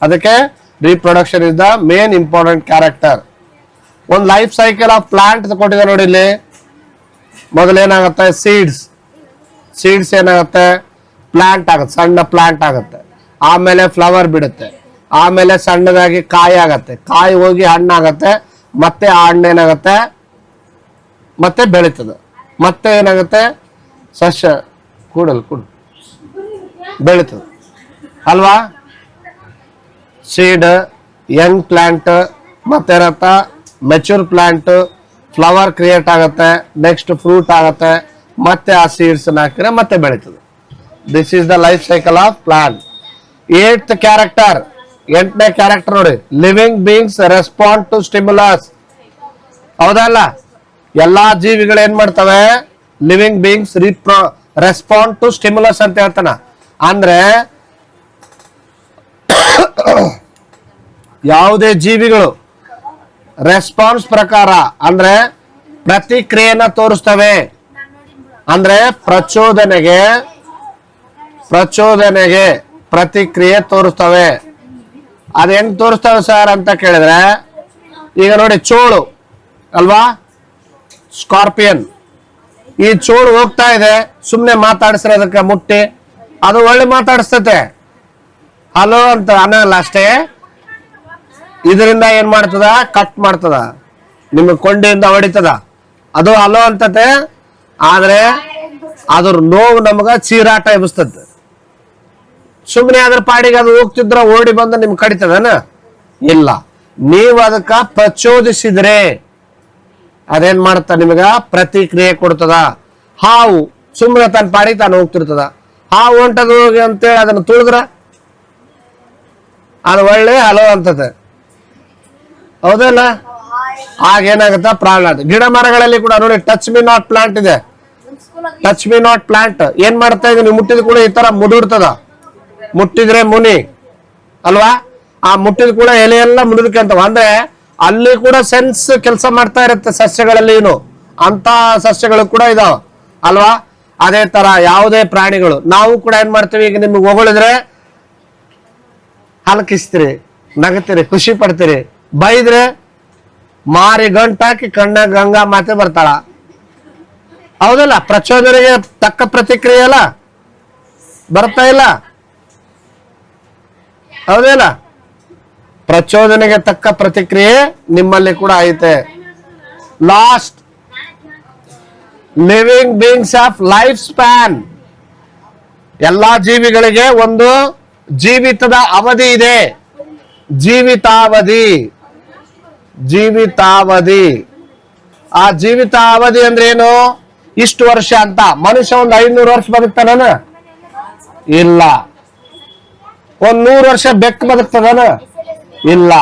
ಅದಕ್ಕೆ reproduction is the main important character. ಒಂದು ಲೈಫ್ ಸೈಕಲ್ ಆಫ್ ಪ್ಲಾಂಟ್ ಕೊಟ್ಟಿದೆ ನೋಡಿ ಇಲ್ಲಿ. ಮೊದಲೇನಾಗುತ್ತೆ? ಸೀಡ್ಸ್ ಏನಾಗುತ್ತೆ? ಪ್ಲಾಂಟ್ ಆಗುತ್ತೆ, ಸಣ್ಣ ಪ್ಲಾಂಟ್ ಆಗುತ್ತೆ. ಆಮೇಲೆ ಫ್ಲವರ್ ಬಿಡುತ್ತೆ, ಆಮೇಲೆ ಸಣ್ಣದಾಗಿ ಕಾಯಿ ಆಗತ್ತೆ, ಕಾಯಿ ಹೋಗಿ ಹಣ್ಣಾಗತ್ತೆ, ಮತ್ತೆ ಆ ಹಣ್ಣು ಏನಾಗತ್ತೆ? ಮತ್ತೆ ಬೆಳೀತದೆ. ಮತ್ತೆ ಏನಾಗುತ್ತೆ? ಸಸ್ಯ ಕೂಡು ಬೆಳೀತದೆ ಅಲ್ವಾ? ಸೀಡ್, ಯಂಗ್ ಪ್ಲಾಂಟ್, ಮತ್ತೇನತ್ತ ಮೆಚೂರ್ ಪ್ಲಾಂಟ್, ಫ್ಲವರ್ ಕ್ರಿಯೇಟ್ ಆಗುತ್ತೆ, ನೆಕ್ಸ್ಟ್ ಫ್ರೂಟ್ ಆಗುತ್ತೆ, ಮತ್ತೆ ಆ ಸೀಡ್ಸ್ ಹಾಕಿದ್ರೆ ಮತ್ತೆ ಬೆಳೀತದೆ. This is the life cycle of plant. Eight character, ಎಂಟನೇ ಕ್ಯಾರೆಕ್ಟರ್ ನೋಡಿ, living beings respond to stimulus. ಹೌದಲ್ಲ, ಎಲ್ಲಾ ಜೀವಿಗಳು ಏನ್ ಮಾಡ್ತವೆ? Living beings respond to stimulus ಅಂತ ಹೇಳ್ತಾನ. ಅಂದ್ರೆ ಯಾವುದೇ ಜೀವಿಗಳು ರೆಸ್ಪಾನ್ಸ್ ಪ್ರಕಾರ ಅಂದ್ರೆ ಪ್ರತಿಕ್ರಿಯೆನ ತೋರಿಸ್ತವೆ. ಅಂದ್ರೆ ಪ್ರಚೋದನೆಗೆ ಪ್ರತಿಕ್ರಿಯೆ ತೋರಿಸ್ತವೆ. ಅದ್ ಹೆಂಗ್ ತೋರಿಸ್ತವೆ ಸರ್ ಅಂತ ಕೇಳಿದ್ರೆ, ಈಗ ನೋಡಿ ಚೋಳು ಅಲ್ವಾ, ಸ್ಕಾರ್ಪಿಯನ್. ಈ ಚೋಳು ಹೋಗ್ತಾ ಇದೆ, ಸುಮ್ನೆ ಮಾತಾಡಿಸ್ರೆ ಅದಕ್ಕೆ ಮುಟ್ಟಿ ಅದು ಒಳ್ಳೆ ಮಾತಾಡಿಸ್ತತೆ, ಹಲೋ ಅಂತ ಅನ್ನಲ್ಲ ಅಷ್ಟೇ. ಇದರಿಂದ ಏನ್ ಮಾಡ್ತದ? ಕಟ್ ಮಾಡ್ತದ, ನಿಮಗೆ ಕೊಂಡಿಯಿಂದ ಹೊಡಿತದ, ಅದು ಹಲೋ ಅಂತತೆ. ಆದ್ರೆ ಅದ್ರ ನೋವು ನಮಗ ಚೀರಾಟ ಎಬ್ಸ್ತದೆ. ಸುಮ್ಮನೆ ಅದ್ರ ಪಾಡಿಗೆ ಅದು ಹೋಗ್ತಿದ್ರ ಓಡಿ ಬಂದು ನಿಮ್ಗೆ ಕಡಿತದನ? ಇಲ್ಲ. ನೀವು ಅದಕ್ಕ ಪ್ರಚೋದಿಸಿದ್ರೆ ಅದೇನ್ ಮಾಡ್ತ? ನಿಮಗ ಪ್ರತಿಕ್ರಿಯೆ ಕೊಡ್ತದ. ಹಾವು ಸುಮ್ಮನೆ ತನ್ನ ಪಾಡಿಗೆ ತಾನು ಹೋಗ್ತಿರ್ತದ, ಹಾವು ಹೊಂಟದು ಹೋಗಿ ಅಂತೇಳಿ ಅದನ್ನ ತುಳಿದ್ರ ಅದು ಒಳ್ಳೆ ಹಲೋ ಅಂತತೆ, ಹೌದಲ್ಲ? ಆಗೇನಾಗತ್ತ? ಪ್ರಾಬ್ಲಮ್ ಆಗುತ್ತೆ. ಗಿಡ ಮರಗಳಲ್ಲಿ ಕೂಡ ನೋಡಿ, ಟಚ್ ಮಿ ನಾಟ್ ಪ್ಲಾಂಟ್ ಇದೆ. ಟಚ್ ಮಿ ನಾಟ್ ಪ್ಲಾಂಟ್ ಏನ್ ಮಾಡ್ತಾ ಇದೆ? ನೀವು ಮುಟ್ಟಿದ ಕೂಡ ಈ ತರ ಮುದುರ್ತದ. ಮುಟ್ಟಿದ್ರೆ ಮುನಿ ಅಲ್ವಾ? ಆ ಮುಟ್ಟಿದ ಕೂಡ ಎಲೆ ಎಲ್ಲ ಮುದುರ್ಕಂತವ. ಅಂದ್ರೆ ಅಲ್ಲಿ ಕೂಡ ಸೆನ್ಸ್ ಕೆಲಸ ಮಾಡ್ತಾ ಇರುತ್ತೆ ಸಸ್ಯಗಳಲ್ಲಿ. ಅಂತ ಸಸ್ಯಗಳು ಕೂಡ ಇದಾವ ಅಲ್ವಾ? ಅದೇ ತರ ಯಾವುದೇ ಪ್ರಾಣಿಗಳು, ನಾವು ಕೂಡ ಏನ್ ಮಾಡ್ತೀವಿ? ಈಗ ನಿಮ್ಗೆ ಹೊಗಳಿದ್ರೆ ಹಲಕಿಸ್ತೀರಿ, ನಗತೀರಿ, ಖುಷಿ ಪಡ್ತೀರಿ. ಬೈದ್ರೆ ಮಾರಿ ಗಂಟಾಕಿ ಕಣ್ಣ ಗಂಗಾ ಮಾತೆ ಬರ್ತಾಳ, ಹೌದಲ್ಲ? ಪ್ರಚೋದನೆಗೆ ತಕ್ಕ ಪ್ರತಿಕ್ರಿಯೆ ಅಲ್ಲ, ಬರ್ತಾ ಇಲ್ಲ, ಹೌದಲ್ಲ? ಪ್ರಚೋದನೆಗೆ ತಕ್ಕ ಪ್ರತಿಕ್ರಿಯೆ ನಿಮ್ಮಲ್ಲಿ ಕೂಡ ಐತೆ. Last, living beings of life span. ಎಲ್ಲಾ ಜೀವಿಗಳಿಗೆ ಒಂದು ಜೀವಿತದ ಅವಧಿ ಇದೆ. ಜೀವಿತಾವಧಿ. ಆ ಜೀವಿತಾವಧಿ ಅಂದ್ರೆ ಏನು? ಇಷ್ಟು ವರ್ಷ ಅಂತ. ಮನುಷ್ಯ ಒಂದು 500 ವರ್ಷ ಬದುಕ್ತಾನ? ಇಲ್ಲ. ಒಂದ್ 100 ವರ್ಷ ಬೆಕ್ಕು ಬದುಕ್ತದನ? ಇಲ್ಲ.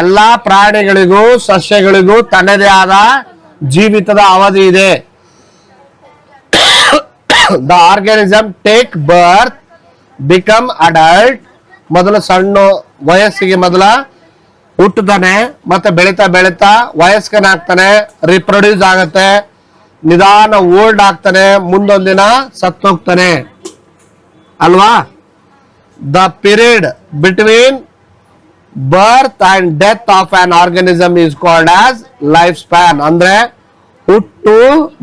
ಎಲ್ಲಾ ಪ್ರಾಣಿಗಳಿಗೂ ಸಸ್ಯಗಳಿಗೂ ತನ್ನದೇ ಆದ ಜೀವಿತದ ಅವಧಿ ಇದೆ. The organism take birth, become adult. ಮೊದಲು ಸಣ್ಣ ವಯಸ್ಸಿಗೆ ಮೊದಲ ಹುಟ್ಟುತ್ತಾನೆ, ಮತ್ತೆ ಬೆಳೀತಾ ಬೆಳೀತಾ ವಯಸ್ಕನಾಗ್ತಾನೆ, ರಿಪ್ರೊಡ್ಯೂಸ್ ಆಗತ್ತೆ, ನಿಧಾನ ಓಲ್ಡ್ ಆಗ್ತಾನೆ, ಮುಂದೊಂದಿನ ಸತ್ತೋಗ್ತಾನೆ ಅಲ್ವಾ? The period between birth and death of an organism is called as life span. ಅಂದ್ರೆ ಹುಟ್ಟು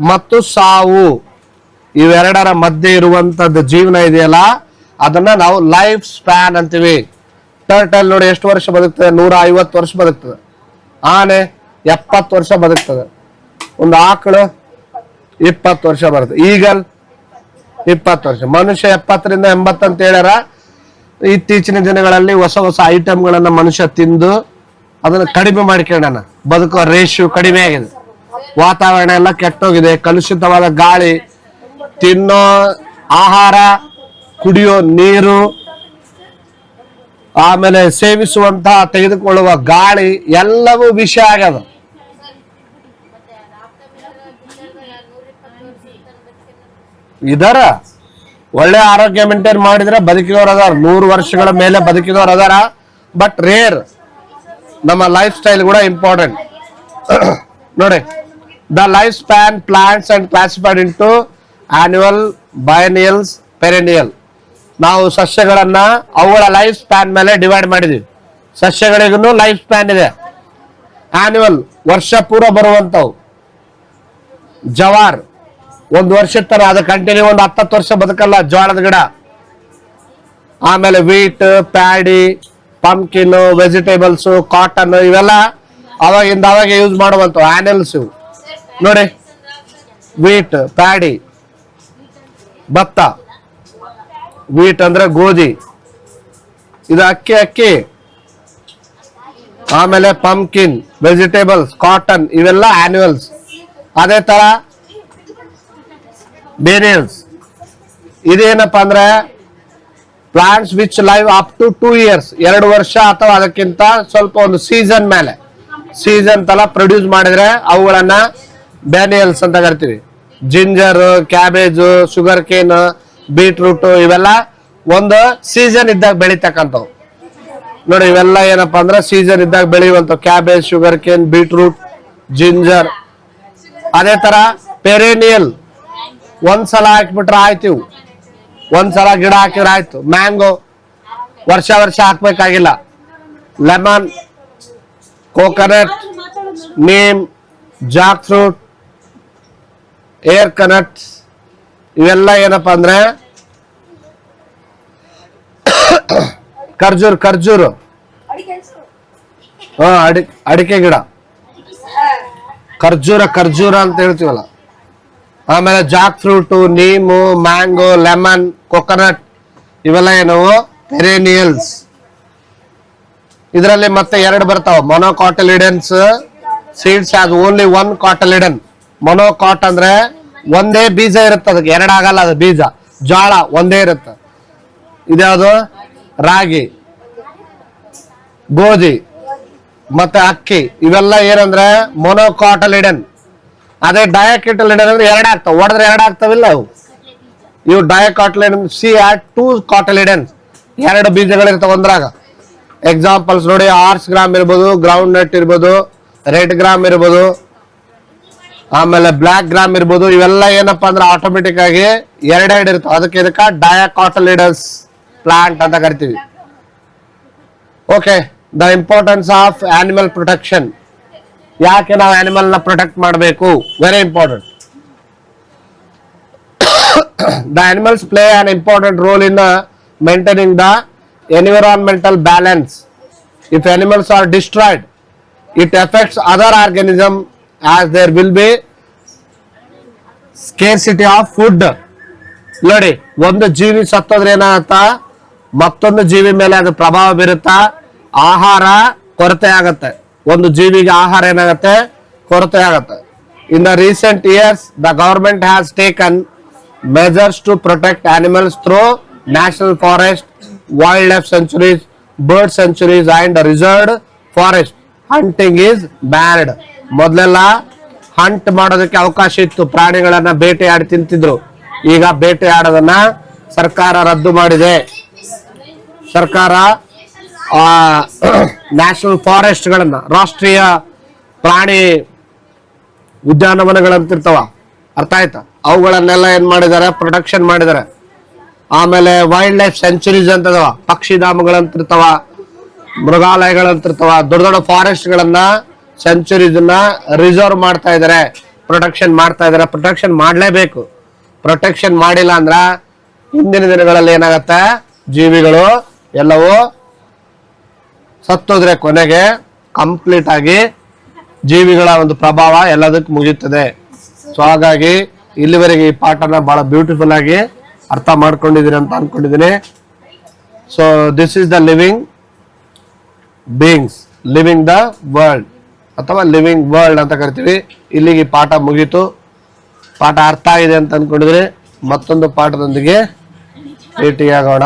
ಮತ್ತು ಸಾವು ಇವೆರಡರ ಮಧ್ಯೆ ಇರುವಂತದ್ದು ಜೀವನ ಇದೆಯಲ್ಲ, ಅದನ್ನ ನಾವು ಲೈಫ್ ಸ್ಪ್ಯಾನ್ ಅಂತೀವಿ. ಟರ್ಟಲ್ ನೋಡಿ ಎಷ್ಟು ವರ್ಷ ಬದುಕ್ತದೆ? 150 ವರ್ಷ ಬದುಕ್ತದೆ. ಆನೆ 70 ವರ್ಷ ಬದುಕ್ತದೆ. ಒಂದು ಆಕಳು 20 ವರ್ಷ ಬರುತ್ತೆ. ಈಗಲ್ 20 ವರ್ಷ. ಮನುಷ್ಯ 70ರಿಂದ 80 ಅಂತ ಹೇಳ್ಯಾರ. ಇತ್ತೀಚಿನ ದಿನಗಳಲ್ಲಿ ಹೊಸ ಹೊಸ ಐಟಮ್ಗಳನ್ನ ಮನುಷ್ಯ ತಿಂದು ಅದನ್ನ ಕಡಿಮೆ ಮಾಡಿಕೊಳ್ಳೋಣ. ಬದುಕುವ ರೇಷು ಕಡಿಮೆ ಆಗಿದೆ. ವಾತಾವರಣ ಎಲ್ಲ ಕೆಟ್ಟೋಗಿದೆ. ಕಲುಷಿತವಾದ ಗಾಳಿ, ತಿನ್ನೋ ಆಹಾರ, ಕುಡಿಯೋ ನೀರು, ಆಮೇಲೆ ಸೇವಿಸುವಂತಹ ತೆಗೆದುಕೊಳ್ಳುವ ಗಾಳಿ ಎಲ್ಲವೂ ವಿಷ ಆಗ್ಯದ. ಇದರ ಒಳ್ಳೆ ಆರೋಗ್ಯ ಮೇಂಟೈನ್ ಮಾಡಿದ್ರೆ ಬದುಕಿದವರು ಅದಾರ, 100 ವರ್ಷಗಳ ಮೇಲೆ ಬದುಕಿದವರು ಅದಾರ. But rare. ನಮ್ಮ ಲೈಫ್ ಸ್ಟೈಲ್ ಕೂಡ ಇಂಪಾರ್ಟೆಂಟ್ ನೋಡಿ. The life span plants and classified into annual, biennials, perennial. ನಾವು ಸಸ್ಯಗಳನ್ನ ಅವುಗಳ ಲೈಫ್ ಸ್ಪ್ಯಾನ್ ಮೇಲೆ ಡಿವೈಡ್ ಮಾಡಿದೀವಿ. ಸಸ್ಯಗಳಿಗೂ ಲೈಫ್ ಸ್ಪ್ಯಾನ್ ಇದೆ. ಆನ್ಯುವಲ್, ವರ್ಷ ಪೂರ ಬರುವಂತವು. ಜವಾರ್ 1 ವರ್ಷದ ತರ, ಅದು ಕಂಟಿನ್ಯೂ ಒಂದು 10 ವರ್ಷ ಬದುಕಲ್ಲ, ಜೋಳದ ಗಿಡ. ಆಮೇಲೆ wheat, paddy, pumpkin, vegetables, cotton, ಇವೆಲ್ಲ ಅವಾಗಿಂದ ಅವಾಗ ಯೂಸ್ ಮಾಡುವಂತ ಆನ್ಯುವಲ್ಸ್ ಇವು ನೋಡಿ. ವೀಟ್, ಪ್ಯಾಡಿ, ಭತ್ತ. ವೀಟ್ ಅಂದ್ರೆ ಗೋಧಿ, ಇದು ಅಕ್ಕಿ. ಆಮೇಲೆ ಪಂಪ್ಕಿನ್, ವೆಜಿಟೇಬಲ್ಸ್, ಕಾಟನ್, ಇವೆಲ್ಲ ಆನ್ಯುವಲ್ಸ್. ಅದೇ ತರ ಬೇರಿಯಲ್ಸ್. ಇದೇನಪ್ಪ ಅಂದ್ರೆ plants which live up to 2 years, 2 ವರ್ಷ ಅಥವಾ ಅದಕ್ಕಿಂತ ಸ್ವಲ್ಪ ಒಂದು ಸೀಸನ್ ಮೇಲೆ, ಸೀಸನ್ ತರ ಪ್ರೊಡ್ಯೂಸ್ ಮಾಡಿದ್ರೆ ಅವುಗಳನ್ನ ಬ್ಯಾನಿಯಲ್ಸ್ ಅಂತ ಕರಿತೀವಿ. Ginger, cabbage, sugar cane, beetroot ಇವೆಲ್ಲ ಒಂದು ಸೀಸನ್ ಇದ್ದಾಗ ಬೆಳಿತಕ್ಕಂಥವು ನೋಡಿ. ಇವೆಲ್ಲ ಏನಪ್ಪಾ ಅಂದ್ರೆ ಸೀಸನ್ ಇದ್ದಾಗ ಬೆಳೆಯುವಂತ cabbage, sugar cane, beetroot, ginger. ಅದೇ ತರ ಪೆರೇನಿಯಲ್, ಒಂದ್ಸಲ ಹಾಕ್ಬಿಟ್ರೆ ಆಯ್ತು, ಒಂದ್ಸಲ ಗಿಡ ಹಾಕಿದ್ರೆ ಆಯ್ತು. ಮ್ಯಾಂಗೋ ವರ್ಷ ವರ್ಷ ಹಾಕ್ಬೇಕಾಗಿಲ್ಲ. Lemon, coconut, neem, jack fruit, areca nut ಇವೆಲ್ಲ ಏನಪ್ಪಾ ಅಂದ್ರೆ ಖರ್ಜೂರು ಅಡಿಕೆ ಗಿಡ, ಖರ್ಜೂರ ಅಂತ ಹೇಳ್ತೀವಲ್ಲ. ಆಮೇಲೆ jack fruit, neem, mango, lemon, coconut ಇವೆಲ್ಲ ಏನವು ಪೆರೇನಿಯಲ್ಸ್. ಇದರಲ್ಲಿ ಮತ್ತೆ 2 ಬರ್ತಾವ, monocotyledons seeds has only 1 cotyledon. Monocot ಅಂದ್ರೆ ಒಂದೇ ಬೀಜ ಇರುತ್ತೆ, ಅದಕ್ಕೆ 2 ಆಗಲ್ಲ. ಅದು ಬೀಜ ಜೋಳ ಒಂದೇ ಇರುತ್ತೆ. ಇದ್ಯಾವುದು ರಾಗಿ, ಗೋಧಿ ಮತ್ತೆ ಅಕ್ಕಿ ಇವೆಲ್ಲ ಏನಂದ್ರೆ ಮೊನೋಕಾಟಲಿಡನ್. ಅದೇ ಡಯಾಕಿಟಲಿಡನ್ ಅಂದ್ರೆ 2 ಆಗ್ತಾವ, ಹೊಡೆದ್ರೆ 2 ಆಗ್ತಾವಿಲ್ಲ ಅವು. ಇವು ಡಯಾಕಾಟಲಿಡನ್ ಸಿ ಆಟ್ 2 ಕಾಟಲಿಡನ್, 2 ಬೀಜಗಳಿರ್ತಾವ ಒಂದ್ರಾಗ. ಎಕ್ಸಾಂಪಲ್ಸ್ ನೋಡಿ, ಆರ್ಸ್ ಗ್ರಾಮ್ ಇರ್ಬೋದು, ಗ್ರೌಂಡ್ ನಟ್ ಇರ್ಬೋದು, ರೆಡ್ ಗ್ರಾಮ್ ಇರ್ಬೋದು, ಆಮೇಲೆ ಬ್ಲಾಕ್ ಗ್ರಾಮ್ ಇರ್ಬೋದು. ಇವೆಲ್ಲ ಏನಪ್ಪಾ ಅಂದ್ರೆ ಆಟೋಮೆಟಿಕ್ ಆಗಿ 2 ಇರ್ತಾವ. ಅದಕ್ಕೆ ಇದಕ್ಕ ಡಯಾಕಾಟಲಿಡನ್ಸ್ ಪ್ಲಾಂಟ್ ಅಂತ ಕರಿತೀವಿ. Okay, the importance of animal protection. ಯಾಕೆ ನಾವು ಆನಿಮಲ್ ನ ಪ್ರೊಟೆಕ್ಟ್ ಮಾಡಬೇಕು? Very important. The animals play an important role in maintaining the environmental balance. If animals are destroyed, it affects other organism as there will be scarcity of food. ನೋಡಿ, ಒಂದು ಜೀವಿ ಸತ್ತೋದ್ರೆ ಏನಾಗತ್ತ, ಮತ್ತೊಂದು ಜೀವಿ ಮೇಲೆ ಅದು ಪ್ರಭಾವ ಬೀರುತ್ತಾ, ಆಹಾರ ಕೊರತೆ ಆಗತ್ತೆ. ಒಂದು ಜೀವಿಗೆ ಆಹಾರ ಏನಾಗತ್ತೆ, ಕೊರತೆ ಆಗತ್ತೆ. In the recent years the government has taken measures to protect animals through national forest, wildlife sanctuaries, bird sanctuaries and reserved forest. Hunting is banned. ಮೊದಲೆಲ್ಲ ಹಂಟ್ ಮಾಡೋದಕ್ಕೆ ಅವಕಾಶ ಇತ್ತು, ಪ್ರಾಣಿಗಳನ್ನ ಬೇಟೆ ಆಡಿ ತಿಂತಿದ್ರು. ಈಗ ಬೇಟೆ ಆಡೋದನ್ನ ಸರ್ಕಾರ ರದ್ದು ಮಾಡಿದೆ. ಸರ್ಕಾರ ನ್ಯಾಷನಲ್ ಫಾರೆಸ್ಟ್ ಗಳನ್ನ, ರಾಷ್ಟ್ರೀಯ ಪ್ರಾಣಿ ಉದ್ಯಾನವನಗಳಂತಿರ್ತಾವ, ಅರ್ಥ ಆಯ್ತಾ, ಅವುಗಳನ್ನೆಲ್ಲ ಏನ್ ಮಾಡಿದ್ದಾರೆ, ಪ್ರೊಟೆಕ್ಷನ್ ಮಾಡಿದ್ದಾರೆ. ಆಮೇಲೆ ವೈಲ್ಡ್ ಲೈಫ್ ಸೆಂಚುರೀಸ್ ಅಂತದವ, ಪಕ್ಷಿಧಾಮಗಳಂತಿರ್ತಾವ, ಮೃಗಾಲಯಗಳಂತಿರ್ತಾವ, ದೊಡ್ಡ ದೊಡ್ಡ ಫಾರೆಸ್ಟ್ ಗಳನ್ನ, ಸೆಂಚುರೀಸ್ ರಿಸರ್ವ್ ಮಾಡ್ತಾ ಇದಾರೆ, ಪ್ರೊಟೆಕ್ಷನ್ ಮಾಡ್ತಾ ಇದಾರೆ. ಪ್ರೊಟೆಕ್ಷನ್ ಮಾಡ್ಲೇಬೇಕು. ಪ್ರೊಟೆಕ್ಷನ್ ಮಾಡಿಲ್ಲ ಅಂದ್ರ ಹಿಂದಿನ ದಿನಗಳಲ್ಲಿ ಏನಾಗತ್ತೆ, ಜೀವಿಗಳು ಎಲ್ಲವೂ ಸತ್ತೋದ್ರೆ ಕೊನೆಗೆ ಕಂಪ್ಲೀಟ್ ಆಗಿ ಜೀವಿಗಳ ಒಂದು ಪ್ರಭಾವ ಎಲ್ಲದಕ್ಕೆ ಮುಗಿಯುತ್ತದೆ. ಸೊ ಹಾಗಾಗಿ ಇಲ್ಲಿವರೆಗೆ ಈ ಪಾಠನ ಬಹಳ ಬ್ಯೂಟಿಫುಲ್ ಆಗಿ ಅರ್ಥ ಮಾಡ್ಕೊಂಡಿದ್ದೀರಿ ಅಂತ ಅನ್ಕೊಂಡಿದ್ದೀನಿ. So this is the living beings, living the world ಅಥವಾ ಲಿವಿಂಗ್ ವರ್ಲ್ಡ್ ಅಂತ ಕರಿತೀವಿ. ಇಲ್ಲಿಗೆ ಪಾಠ ಮುಗೀತು. ಪಾಠ ಅರ್ಥ ಆಗಿದೆ ಅಂತ ಅನ್ಕೊಂಡಿದ್ರೆ ಮತ್ತೊಂದು ಪಾಠದೊಂದಿಗೆ ಭೇಟಿಯಾಗೋಣ.